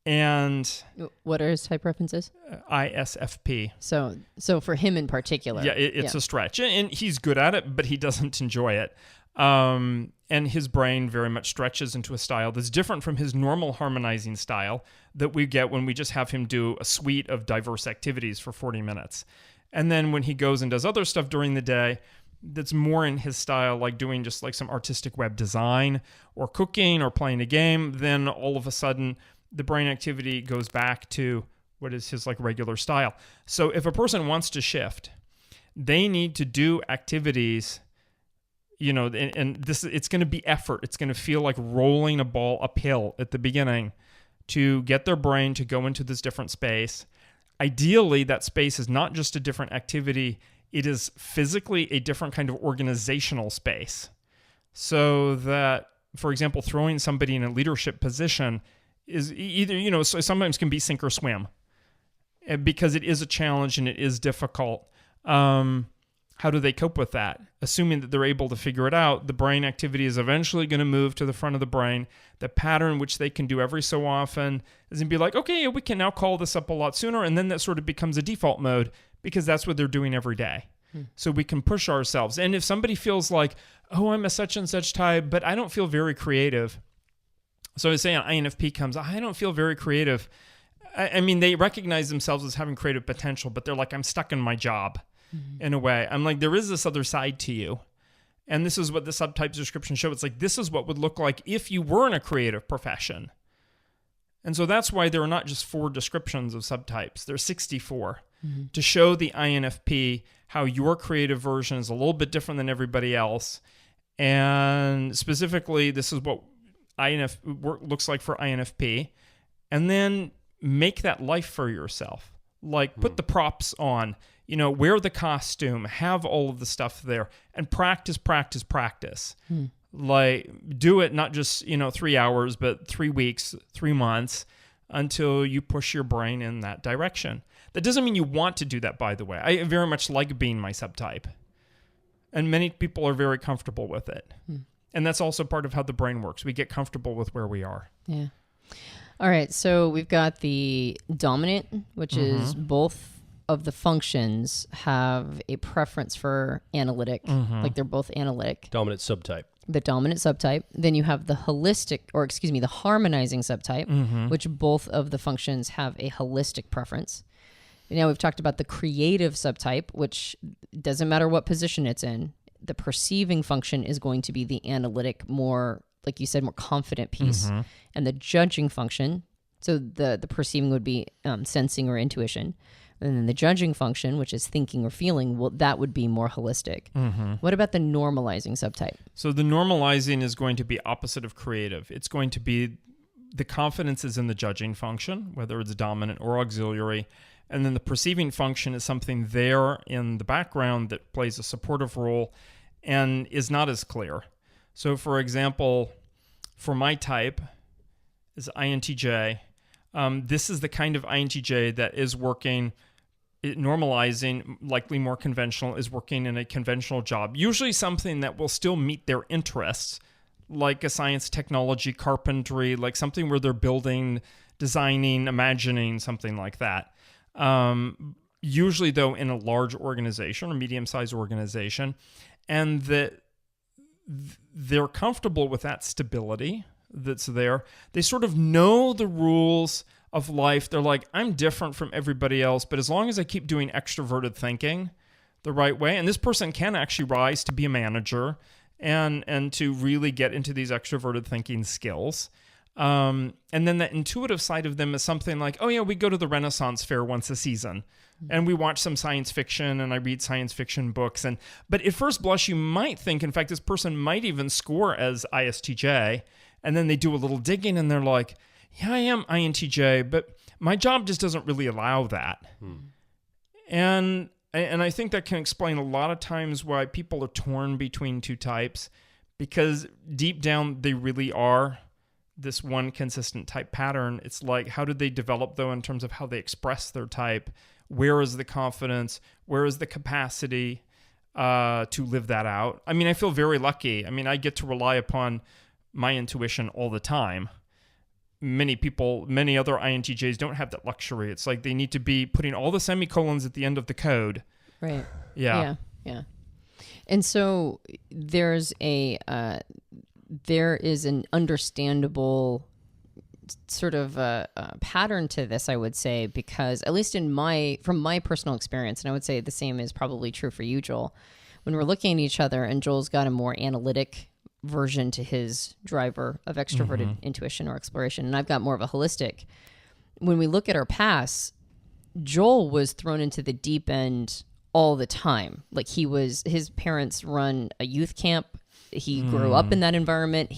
And what are his type preferences? ISFP. So for him in particular. Yeah, it's a stretch. And he's good at it, but he doesn't enjoy it. And his brain very much stretches into a style that's different from his normal harmonizing style that we get when we just have him do a suite of diverse activities for 40 minutes. And then when he goes and does other stuff during the day that's more in his style, like doing just like some artistic web design or cooking or playing a game, then all of a sudden the brain activity goes back to what is his like regular style. So if a person wants to shift, they need to do activities, and it's going to be effort. It's going to feel like rolling a ball uphill at the beginning to get their brain to go into this different space. Ideally, that space is not just a different activity. It is physically a different kind of organizational space. So that, for example, throwing somebody in a leadership position is either, so sometimes can be sink or swim because it is a challenge and it is difficult. How do they cope with that? Assuming that they're able to figure it out, the brain activity is eventually going to move to the front of the brain. The pattern, which they can do every so often, is going to be like, okay, we can now call this up a lot sooner. And then that sort of becomes a default mode because that's what they're doing every day. So we can push ourselves. And if somebody feels like, oh, I'm a such and such type, but I don't feel very creative. So I say an INFP comes, I don't feel very creative. I mean, they recognize themselves as having creative potential, but they're like, I'm stuck in my job. In a way. I'm like, there is this other side to you. And this is what the subtypes description show. It's like, this is what would look like if you were in a creative profession. And so that's why there are not just 4 descriptions of subtypes. There's 64 to show the INFP how your creative version is a little bit different than everybody else. And specifically, this is what work looks like for INFP. And then make that life for yourself. Like, put the props on. Wear the costume, have all of the stuff there, and practice. Like, do it not just, 3 hours, but 3 weeks, 3 months, until you push your brain in that direction. That doesn't mean you want to do that, by the way. I very much like being my subtype. And many people are very comfortable with it. And that's also part of how the brain works. We get comfortable with where we are. Yeah. All right. So we've got the dominant, which is both of the functions have a preference for analytic, like they're both analytic. Dominant subtype. The dominant subtype. Then you have the the harmonizing subtype, which both of the functions have a holistic preference. Now we've talked about the creative subtype, which doesn't matter what position it's in. The perceiving function is going to be the analytic, more, like you said, more confident piece. And the judging function, so the perceiving would be sensing or intuition. And then the judging function, which is thinking or feeling, well, that would be more holistic. What about the normalizing subtype? So the normalizing is going to be opposite of creative. It's going to be the confidence is in the judging function, whether it's dominant or auxiliary. And then the perceiving function is something there in the background that plays a supportive role and is not as clear. So for example, for my type is INTJ. This is the kind of INTJ that is working, normalizing, likely more conventional, is working in a conventional job. Usually something that will still meet their interests, like a science, technology, carpentry, like something where they're building, designing, imagining, something like that. Usually, though, in a large organization or medium-sized organization, and that they're comfortable with that stability that's there. They sort of know the rules of life. They're like, I'm different from everybody else, but as long as I keep doing extroverted thinking the right way, and this person can actually rise to be a manager and to really get into these extroverted thinking skills. And then the intuitive side of them is something like, oh yeah, we go to the Renaissance Fair once a season and we watch some science fiction and I read science fiction books. But at first blush, you might think, in fact, this person might even score as ISTJ. And then they do a little digging and they're like, yeah, I am INTJ, but my job just doesn't really allow that. And I think that can explain a lot of times why people are torn between two types, because deep down they really are this one consistent type pattern. It's like, how did they develop, though, in terms of how they express their type? Where is the confidence? Where is the capacity to live that out? I mean, I feel very lucky. I mean, I get to rely upon my intuition all the time. Many other INTJs don't have that luxury. It's like they need to be putting all the semicolons at the end of the code. Right. Yeah. Yeah. And so there is an understandable sort of a pattern to this, I would say, because at least from my personal experience, and I would say the same is probably true for you, Joel, when we're looking at each other and Joel's got a more analytic version to his driver of extroverted intuition or exploration, and I've got more of a holistic. When we look at our past, Joel was thrown into the deep end all the time. Like his parents run a youth camp. He grew up in that environment.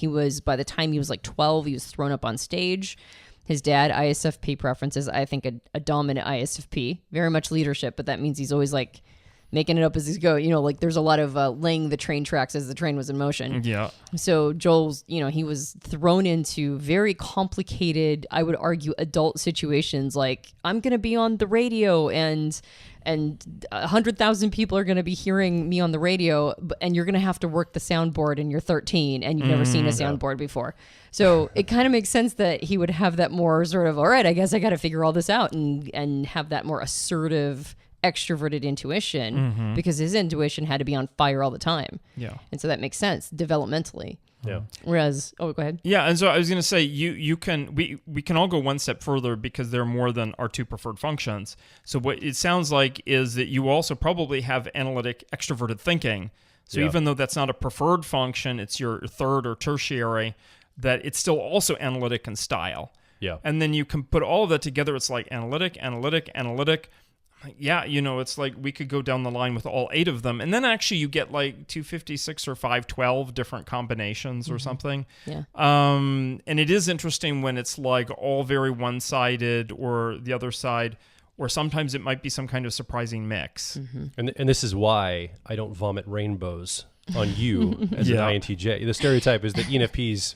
By the time he was like 12, he was thrown up on stage. His dad, ISFP preferences, I think a dominant ISFP, very much leadership, but that means he's always like making it up as he's going. Like there's a lot of laying the train tracks as the train was in motion. Yeah. So Joel's, he was thrown into very complicated, I would argue, adult situations. Like, I'm going to be on the radio and 100,000 people are going to be hearing me on the radio, and you're going to have to work the soundboard, and you're 13 and you've never seen a soundboard before. So it kind of makes sense that he would have that more sort of, all right, I guess I got to figure all this out, and have that more assertive, extroverted intuition, because his intuition had to be on fire all the time. Yeah. And so that makes sense developmentally. Yeah. Whereas, go ahead. Yeah, and so I was going to say we can all go one step further because there are more than our two preferred functions. So what it sounds like is that you also probably have analytic extroverted thinking. So even though that's not a preferred function, it's your third or tertiary, that it's still also analytic in style. Yeah. And then you can put all of that together. It's like analytic. Yeah, it's like we could go down the line with all 8 of them. And then actually you get like 256 or 512 different combinations or something. Yeah. And it is interesting when it's like all very one-sided or the other side, or sometimes it might be some kind of surprising mix. And this is why I don't vomit rainbows on you as an INTJ. The stereotype is that ENFPs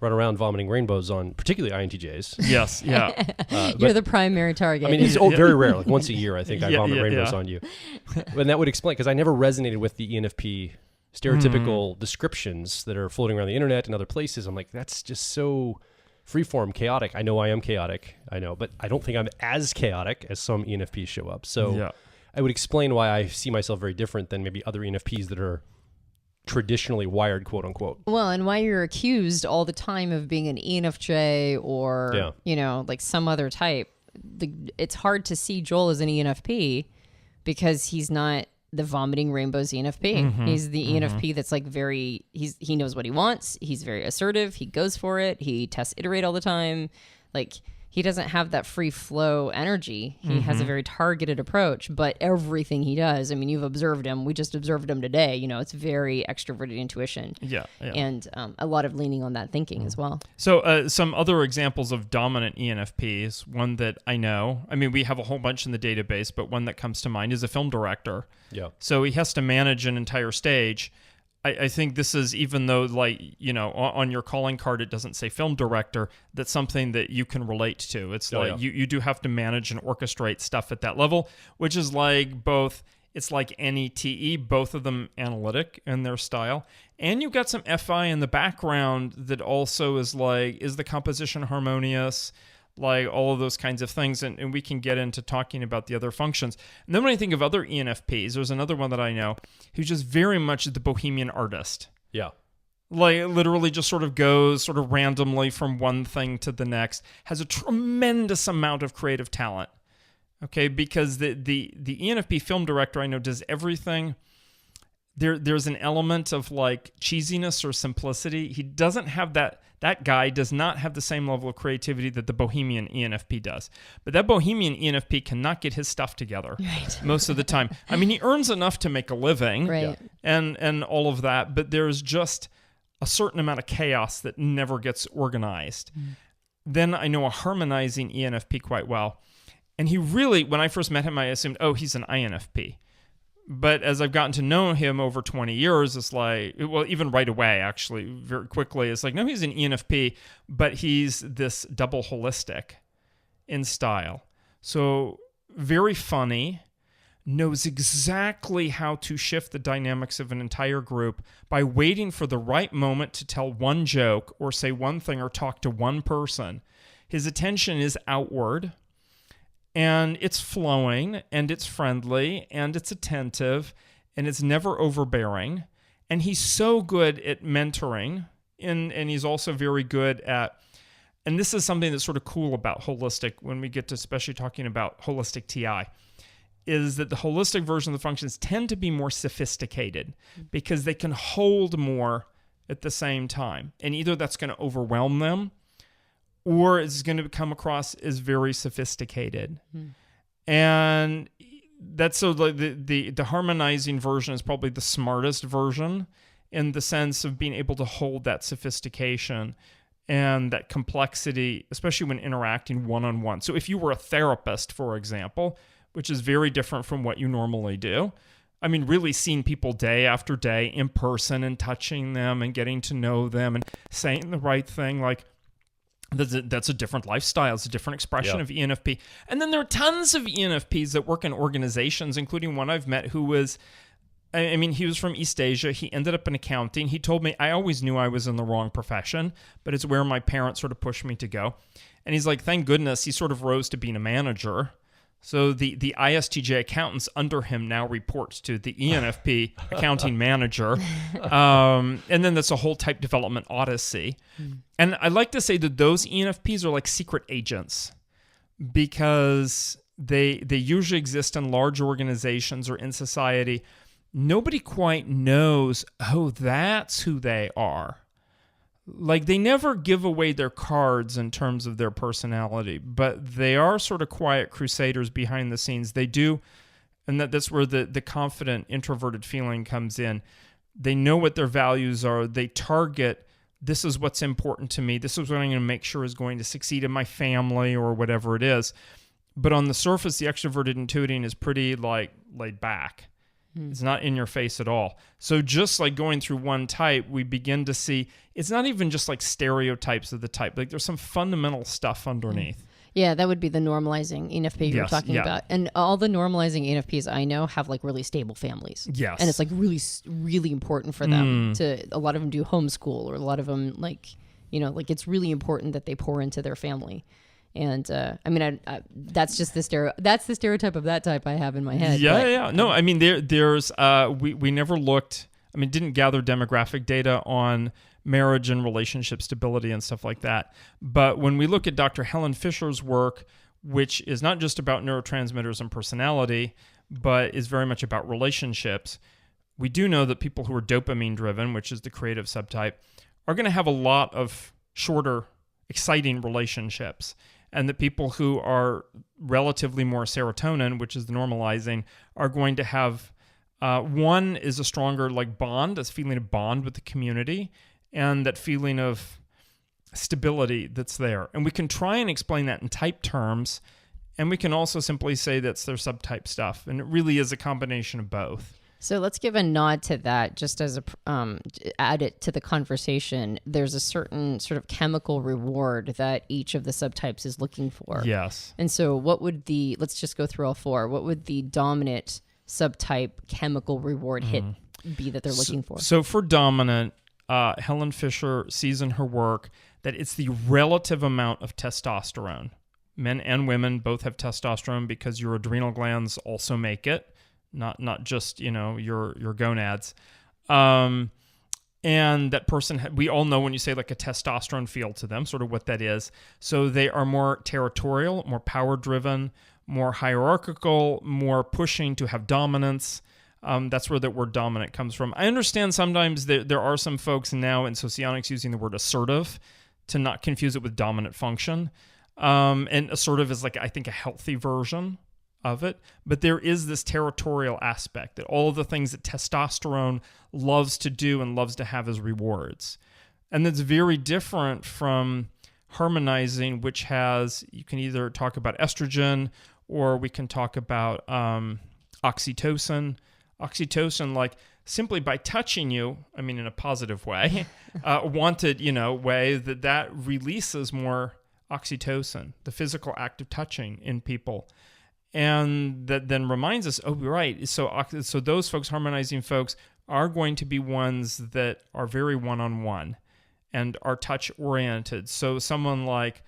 run around vomiting rainbows on particularly INTJs. Yes, yeah. You're the primary target. I mean, it's very rare. Like once a year, I think I vomit rainbows on you. And that would explain, because I never resonated with the ENFP stereotypical descriptions that are floating around the internet and other places. I'm like, that's just so freeform, chaotic. I know I am chaotic. I know, but I don't think I'm as chaotic as some ENFPs show up. So I would explain why I see myself very different than maybe other ENFPs that are traditionally wired, quote unquote. Well, and why you're accused all the time of being an ENFJ or, like some other type. It's hard to see Joel as an ENFP because he's not the vomiting rainbows ENFP. He's the ENFP that's like he knows what he wants. He's very assertive. He goes for it. He tests iterate all the time. Like, he doesn't have that free flow energy. He has a very targeted approach, but everything he does, I mean, you've observed him. We just observed him today. It's very extroverted intuition. Yeah. And a lot of leaning on that thinking as well. So some other examples of dominant ENFPs, one that I know, I mean, we have a whole bunch in the database, but one that comes to mind is a film director. Yeah. So he has to manage an entire stage. I think this is, even though, like, on your calling card it doesn't say film director, that's something that you can relate to. It's you do have to manage and orchestrate stuff at that level, which is like it's like NETE, both of them analytic in their style. And you've got some FI in the background that also is like, is the composition harmonious? Like all of those kinds of things, and we can get into talking about the other functions. And then when I think of other ENFPs, there's another one that I know who's just very much the bohemian artist. Yeah. Like literally just sort of goes sort of randomly from one thing to the next, has a tremendous amount of creative talent. Okay, because the ENFP film director I know does everything. There's an element of like cheesiness or simplicity. He doesn't have that guy does not have the same level of creativity that the bohemian ENFP does. But that bohemian ENFP cannot get his stuff together most of the time. I mean, he earns enough to make a living and all of that, but there's just a certain amount of chaos that never gets organized. Then I know a harmonizing ENFP quite well. And he really, when I first met him, I assumed, he's an INFP. But as I've gotten to know him over 20 years, it's like, well, even right away, actually, very quickly, it's like, no, he's an ENFP, but he's this double holistic in style. So very funny, knows exactly how to shift the dynamics of an entire group by waiting for the right moment to tell one joke or say one thing or talk to one person. His attention is outward. And it's flowing, and it's friendly, and it's attentive, and it's never overbearing. And he's so good at mentoring, and he's also very good at, and this is something that's sort of cool about holistic when we get to especially talking about holistic TI, is that the holistic version of the functions tend to be more sophisticated because they can hold more at the same time. And either that's going to overwhelm them or it's going to come across as very sophisticated. And that's so the harmonizing version is probably the smartest version in the sense of being able to hold that sophistication and that complexity, especially when interacting one-on-one. So if you were a therapist, for example, which is very different from what you normally do, I mean, really seeing people day after day in person and touching them and getting to know them and saying the right thing, like, that's a different lifestyle. It's a different expression of ENFP. And then there are tons of ENFPs that work in organizations, including one I've met who was, I mean, he was from East Asia. He ended up in accounting. He told me, I always knew I was in the wrong profession, but it's where my parents sort of pushed me to go. And he's like, thank goodness he sort of rose to being a manager. So the ISTJ accountants under him now reports to the ENFP accounting manager. And then that's a whole type development odyssey. And I like to say that those ENFPs are like secret agents because they usually exist in large organizations or in society. Nobody quite knows, oh, that's who they are. Like, they never give away their cards in terms of their personality, but they are sort of quiet crusaders behind the scenes. They do, and that's where the confident, introverted feeling comes in. They know what their values are. They target, this is what's important to me. This is what I'm going to make sure is going to succeed in my family or whatever it is. But on the surface, the extroverted intuiting is pretty, like, laid back. It's not in your face at all. So just like going through one type, we begin to see it's not even just like stereotypes of the type. Like there's some fundamental stuff underneath. Yeah, that would be the normalizing ENFP you're talking about. And all the normalizing ENFPs I know have like really stable families. Yes. And it's like really, really important for them to, a lot of them do homeschool, or a lot of them like, you know, like it's really important that they pour into their family. And I mean, that's just the stereotype of that type I have in my head. Yeah. No, I mean, there's we never looked. I mean, didn't gather demographic data on marriage and relationship stability and stuff like that. But when we look at Dr. Helen Fisher's work, which is not just about neurotransmitters and personality, but is very much about relationships, we do know that people who are dopamine driven, which is the creative subtype, are going to have a lot of shorter, exciting relationships. And that people who are relatively more serotonin, which is the normalizing, are going to have, one is a stronger like bond, this feeling of bond with the community, and that feeling of stability that's there. And we can try and explain that in type terms, and we can also simply say that's their subtype stuff. And it really is a combination of both. So let's give a nod to that, just as a add it to the conversation. There's a certain sort of chemical reward that each of the subtypes is looking for. Yes. And so what would let's just go through all four. What would the dominant subtype chemical reward hit be that they're looking for? So for dominant, Helen Fisher sees in her work that it's the relative amount of testosterone. Men and women both have testosterone because your adrenal glands also make it. Not just, you know, your gonads. And that person, we all know when you say like a testosterone feel to them, sort of what that is. So they are more territorial, more power-driven, more hierarchical, more pushing to have dominance. That's where that word dominant comes from. I understand sometimes there are some folks now in socionics using the word assertive to not confuse it with dominant function. And assertive is like, I think, a healthy version of it, but there is this territorial aspect that all of the things that testosterone loves to do and loves to have as rewards. And that's very different from harmonizing, which has, you can either talk about estrogen or we can talk about oxytocin. Oxytocin, like simply by touching you, I mean in a positive way, wanted, way that releases more oxytocin, the physical act of touching in people. And that then reminds us, oh, right. So those folks, harmonizing folks, are going to be ones that are very one-on-one and are touch-oriented. So someone like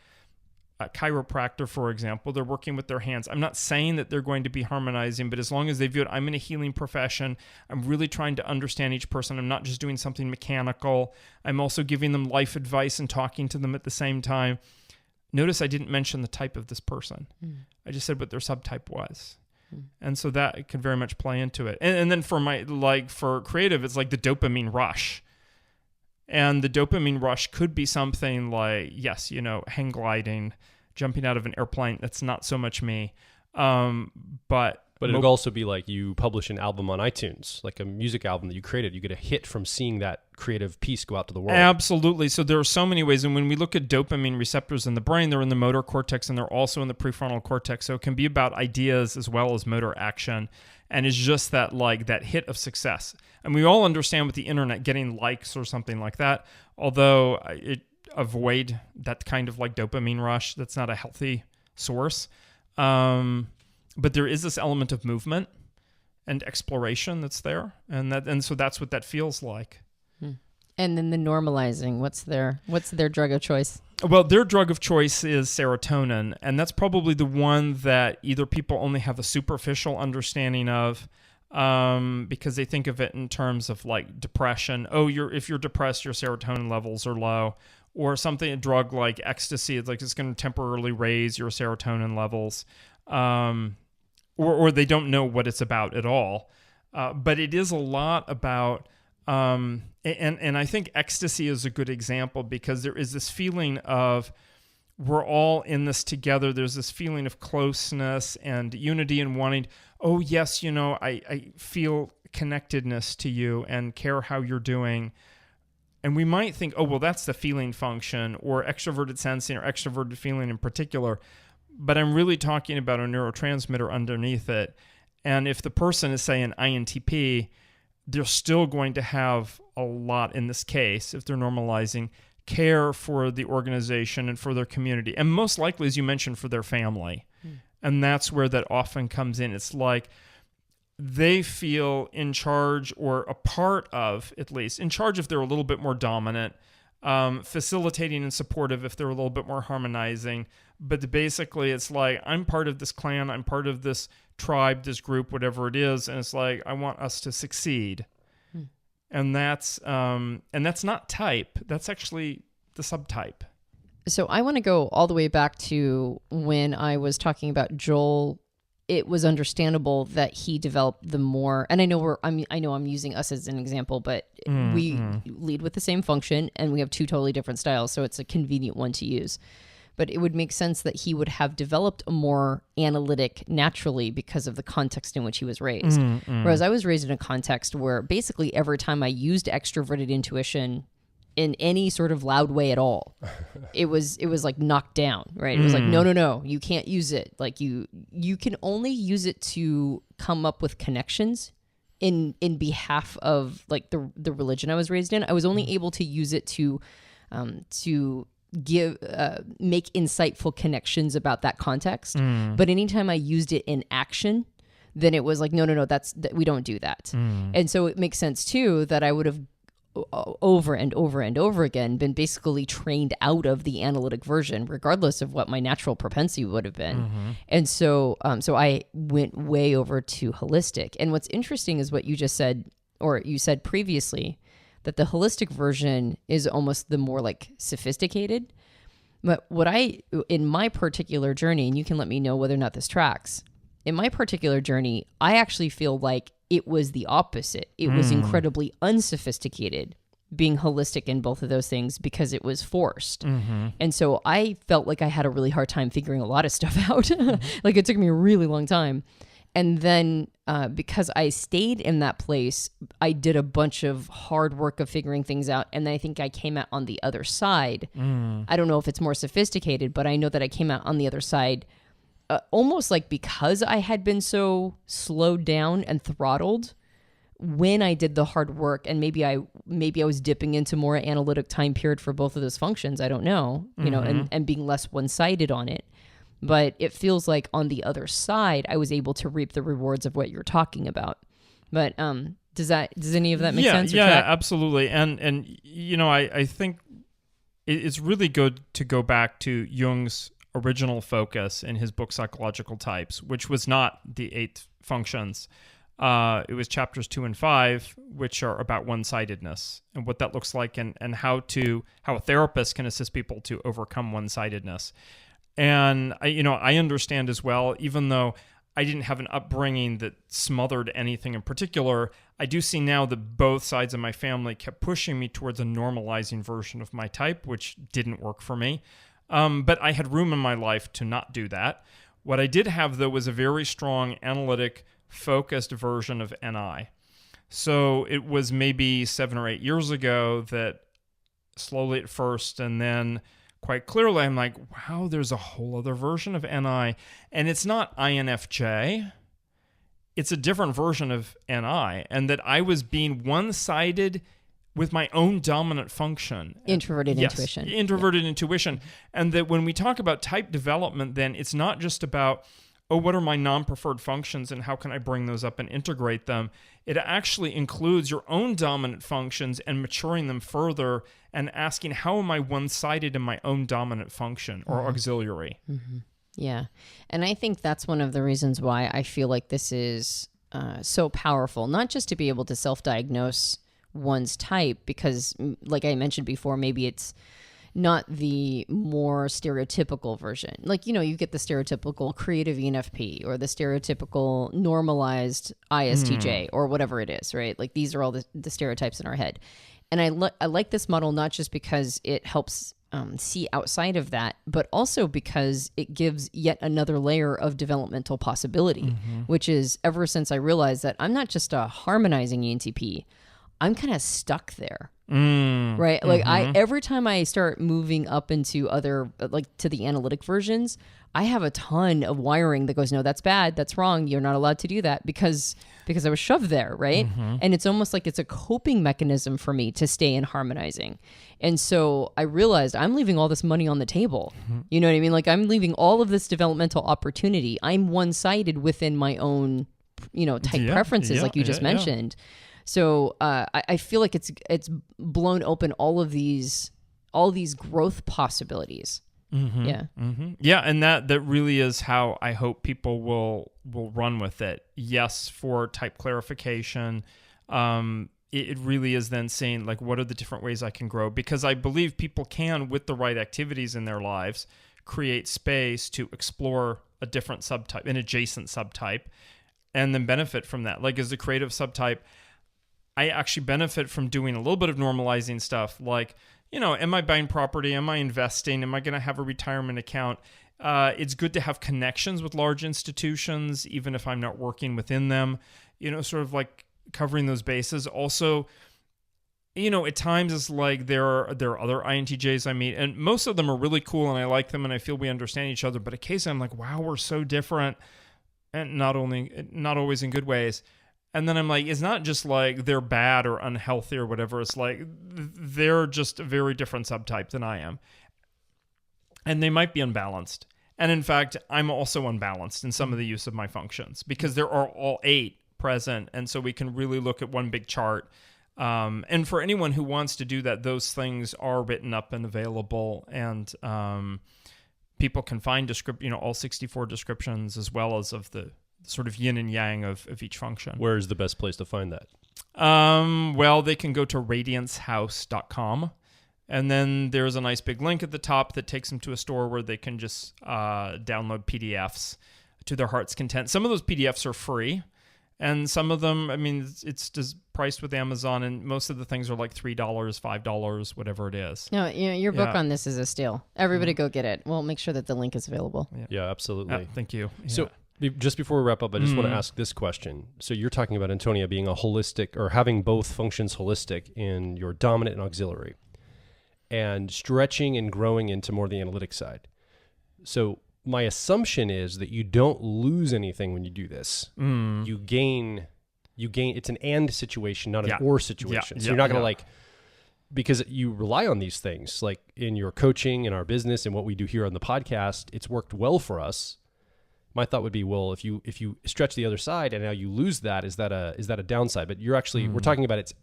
chiropractor, for example, they're working with their hands. I'm not saying that they're going to be harmonizing, but as long as they view it, I'm in a healing profession. I'm really trying to understand each person. I'm not just doing something mechanical. I'm also giving them life advice and talking to them at the same time. Notice I didn't mention the type of this person. I just said what their subtype was. And so that could very much play into it. And then for creative, it's like the dopamine rush. And the dopamine rush could be something like, yes, hang gliding, jumping out of an airplane. That's not so much me. But it would also be like you publish an album on iTunes, like a music album that you created. You get a hit from seeing that creative piece go out to the world. Absolutely. So there are so many ways. And when we look at dopamine receptors in the brain, they're in the motor cortex and they're also in the prefrontal cortex. So it can be about ideas as well as motor action. And it's just that hit of success. And we all understand with the internet getting likes or something like that, although avoid that kind of dopamine rush. That's not a healthy source. But there is this element of movement and exploration that's there. And so that's what that feels like. And then the normalizing, what's their drug of choice? Well, their drug of choice is serotonin, and that's probably the one that either people only have a superficial understanding of because they think of it in terms of depression. Oh, if you're depressed, your serotonin levels are low. Or a drug like ecstasy, it's going to temporarily raise your serotonin levels. Or they don't know what it's about at all. But it is a lot about... And I think ecstasy is a good example because there is this feeling of we're all in this together. There's this feeling of closeness and unity and wanting, oh, yes, I feel connectedness to you and care how you're doing. And we might think, oh, well, that's the feeling function or extroverted sensing or extroverted feeling in particular. But I'm really talking about a neurotransmitter underneath it. And if the person is, say, an INTP, they're still going to have a lot in this case, if they're normalizing, care for the organization and for their community. And most likely, as you mentioned, for their family. And that's where that often comes in. It's like they feel in charge or a part of, at least, in charge if they're a little bit more dominant, facilitating and supportive if they're a little bit more harmonizing. But basically, it's like, I'm part of this clan, I'm part of this tribe, this group, whatever it is, and it's like, I want us to succeed. And that's not type. That's actually the subtype. So I want to go all the way back to when I was talking about Joel. It was understandable that he developed the more, and I know I'm using us as an example, but we lead with the same function and we have two totally different styles, so it's a convenient one to use. But it would make sense that he would have developed a more analytic naturally because of the context in which he was raised. Whereas I was raised in a context where basically every time I used extroverted intuition in any sort of loud way at all, it was like knocked down, right? It was like, no, you can't use it. Like you can only use it to come up with connections in behalf of like the religion I was raised in. I was only able to use it to make insightful connections about that context. But anytime I used it in action, then it was like, no, we don't do that. And so it makes sense too that I would have over and over and over again been basically trained out of the analytic version, regardless of what my natural propensity would have been. And so I went way over to holistic. And what's interesting is what you just said, or you said previously, that the holistic version is almost the more like sophisticated. But in my particular journey, and you can let me know whether or not this tracks, in my particular journey, I actually feel like it was the opposite. It was incredibly unsophisticated, being holistic in both of those things because it was forced. And so I felt like I had a really hard time figuring a lot of stuff out. Like it took me a really long time. And then because I stayed in that place, I did a bunch of hard work of figuring things out. And I think I came out on the other side. I don't know if it's more sophisticated, but I know that I came out on the other side almost like because I had been so slowed down and throttled when I did the hard work. And maybe I was dipping into more analytic time period for both of those functions. I don't know, you know, and being less one-sided on it. But it feels like on the other side, I was able to reap the rewards of what you're talking about. But does any of that make sense? Yeah, absolutely. And you know, I think it's really good to go back to Jung's original focus in his book Psychological Types, which was not the 8 functions. It was chapters 2 and 5, which are about one-sidedness and what that looks like, and how a therapist can assist people to overcome one-sidedness. And I understand as well, even though I didn't have an upbringing that smothered anything in particular, I do see now that both sides of my family kept pushing me towards a normalizing version of my type, which didn't work for me. But I had room in my life to not do that. What I did have, though, was a very strong analytic, focused version of NI. So it was maybe 7 or 8 years ago that slowly at first, and then quite clearly, I'm like, wow, there's a whole other version of NI. And it's not INFJ. It's a different version of NI. And that I was being one-sided with my own dominant function. Introverted intuition. Introverted intuition. And that when we talk about type development, then it's not just about, what are my non-preferred functions and how can I bring those up and integrate them? It actually includes your own dominant functions and maturing them further and asking, how am I one-sided in my own dominant function or auxiliary? Mm-hmm. Yeah. And I think that's one of the reasons why I feel like this is so powerful, not just to be able to self-diagnose one's type, because like I mentioned before, maybe it's not the more stereotypical version. Like, you get the stereotypical creative ENFP or the stereotypical normalized ISTJ or whatever it is, right? Like these are all the stereotypes in our head. And I like this model not just because it helps see outside of that, but also because it gives yet another layer of developmental possibility, which is ever since I realized that I'm not just a harmonizing ENTP, I'm kind of stuck there. Right? Like every time I start moving up into other, like to the analytic versions, I have a ton of wiring that goes, no, that's bad. That's wrong. You're not allowed to do that because I was shoved there. Right. And it's almost like it's a coping mechanism for me to stay in harmonizing. And so I realized I'm leaving all this money on the table. You know what I mean? Like I'm leaving all of this developmental opportunity. I'm one-sided within my own, type preferences, like you just mentioned. So I feel like it's blown open all these growth possibilities. Yeah, and that really is how I hope people will run with it. Yes, for type clarification, it really is then saying, like, what are the different ways I can grow? Because I believe people can, with the right activities in their lives, create space to explore a different subtype, an adjacent subtype, and then benefit from that. Like as a creative subtype, I actually benefit from doing a little bit of normalizing stuff like, am I buying property? Am I investing? Am I going to have a retirement account? It's good to have connections with large institutions, even if I'm not working within them, sort of like covering those bases. Also, at times it's like there are other INTJs I meet, and most of them are really cool and I like them and I feel we understand each other. But occasionally I'm like, wow, we're so different, and not always in good ways. And then I'm like, it's not just like they're bad or unhealthy or whatever. It's like they're just a very different subtype than I am. And they might be unbalanced. And in fact, I'm also unbalanced in some of the use of my functions because there are all 8 present. And so we can really look at one big chart. And for anyone who wants to do that, those things are written up and available. And people can find all 64 descriptions as well as of the sort of yin and yang of each function. Where is the best place to find that? Well, they can go to radiancehouse.com, and then there's a nice big link at the top that takes them to a store where they can just download PDFs to their heart's content. Some of those PDFs are free, and some of them, it's just priced with Amazon, and most of the things are like $3, $5, whatever it is. No, your book on this is a steal. Everybody go get it. We'll make sure that the link is available. Yeah, absolutely. Thank you. Yeah. So just before we wrap up, I just want to ask this question. So you're talking about, Antonia, being a holistic, or having both functions holistic in your dominant and auxiliary, and stretching and growing into more the analytic side. So my assumption is that you don't lose anything when you do this. You gain, it's an and situation, not an or situation. So you're not going to because you rely on these things, like in your coaching, in our business, and what we do here on the podcast, it's worked well for us. My thought would be, well, if you stretch the other side and now you lose that, is that a downside? But you're actually, we're talking about it's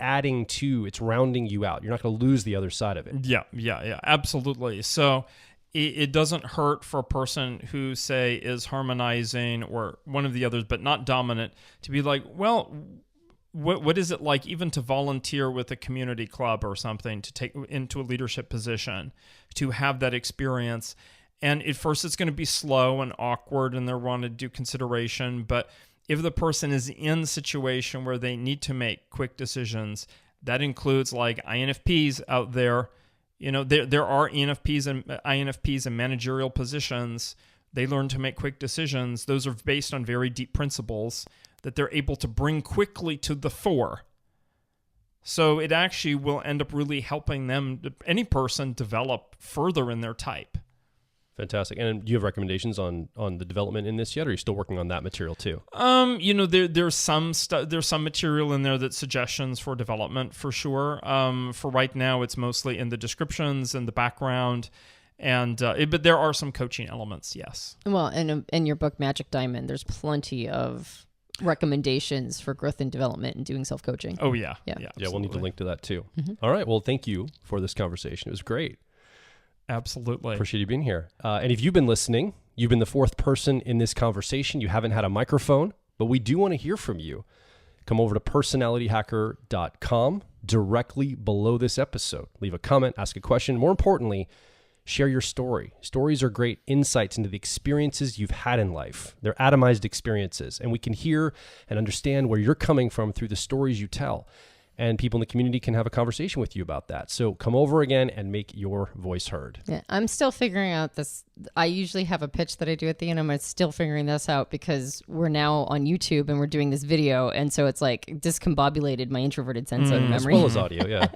rounding you out. You're not going to lose the other side of it. Yeah, absolutely. So it doesn't hurt for a person who, say, is harmonizing or one of the others, but not dominant, to be like, well, what is it like even to volunteer with a community club or something, to take into a leadership position, to have that experience? And at first it's going to be slow and awkward and they'll want to do consideration. But if the person is in a situation where they need to make quick decisions, that includes like INFPs out there. You know, there are INFPs in managerial positions. They learn to make quick decisions. Those are based on very deep principles that they're able to bring quickly to the fore. So it actually will end up really helping them, any person, develop further in their type. Fantastic. And do you have recommendations on the development in this yet, or are you still working on that material too? You know, there's some material in there that's suggestions for development for sure. For right now, it's mostly in the descriptions and the background, but there are some coaching elements. Yes. Well, and in your book Magic Diamond, there's plenty of recommendations for growth and development and doing self-coaching. Oh yeah. Yeah, We'll need to link to that too. Mm-hmm. All right. Well, thank you for this conversation. It was great. Absolutely. Appreciate you being here. And if you've been listening, you've been the fourth person in this conversation. You haven't had a microphone, but we do want to hear from you. Come over to personalityhacker.com directly below this episode. Leave a comment, ask a question. More importantly, share your story. Stories are great insights into the experiences you've had in life. They're atomized experiences, and we can hear and understand where you're coming from through the stories you tell. And people in the community can have a conversation with you about that. So come over again and make your voice heard. Yeah, I'm still figuring out this. I usually have a pitch that I do at the end. I'm still figuring this out because we're now on YouTube and we're doing this video. And so it's like discombobulated my introverted sense of memory. As well as audio, yeah.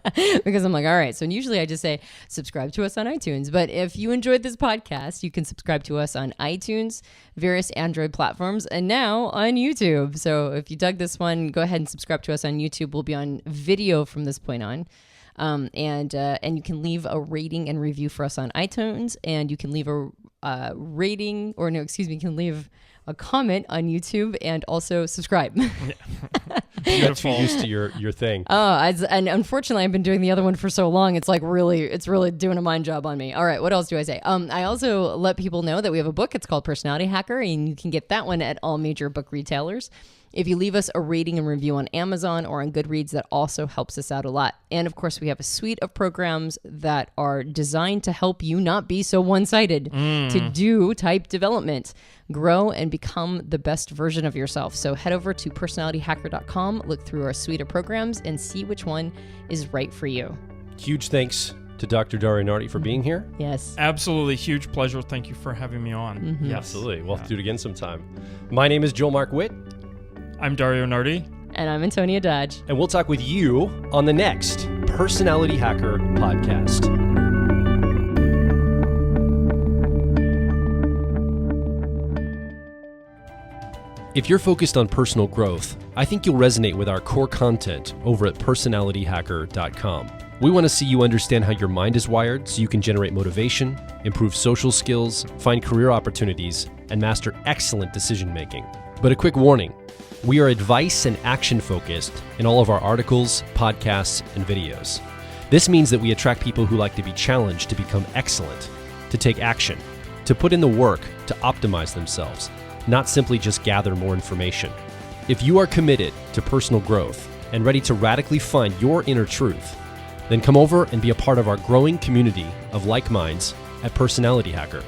Because I'm like, all right. So usually I just say, subscribe to us on iTunes. But if you enjoyed this podcast, you can subscribe to us on iTunes, various Android platforms, and now on YouTube. So if you dug this one, go ahead and subscribe to us on YouTube. We'll be on video from this point on. And you can leave a rating and review for us on iTunes, and you can leave a you can leave a comment on YouTube, and also subscribe. Beautiful. You're too used to your thing. And unfortunately, I've been doing the other one for so long. It's really doing a mind job on me. All right, what else do I say? I also let people know that we have a book. It's called Personality Hacker, and you can get that one at all major book retailers. If you leave us a rating and review on Amazon or on Goodreads, that also helps us out a lot. And of course, we have a suite of programs that are designed to help you not be so one-sided, to do type development, grow, and become the best version of yourself. So head over to personalityhacker.com, look through our suite of programs, and see which one is right for you. Huge thanks to Dr. Dario Nardi for being here. Yes. Absolutely. Huge pleasure. Thank you for having me on. Mm-hmm. Yes. Absolutely. We'll have to do it again sometime. My name is Joel Mark Witt. I'm Dario Nardi. And I'm Antonia Dodge. And we'll talk with you on the next Personality Hacker podcast. If you're focused on personal growth, I think you'll resonate with our core content over at personalityhacker.com. We want to see you understand how your mind is wired so you can generate motivation, improve social skills, find career opportunities, and master excellent decision making. But a quick warning. We are advice and action focused in all of our articles, podcasts, and videos. This means that we attract people who like to be challenged to become excellent, to take action, to put in the work to optimize themselves, not simply just gather more information. If you are committed to personal growth and ready to radically find your inner truth, then come over and be a part of our growing community of like minds at Personality Hacker.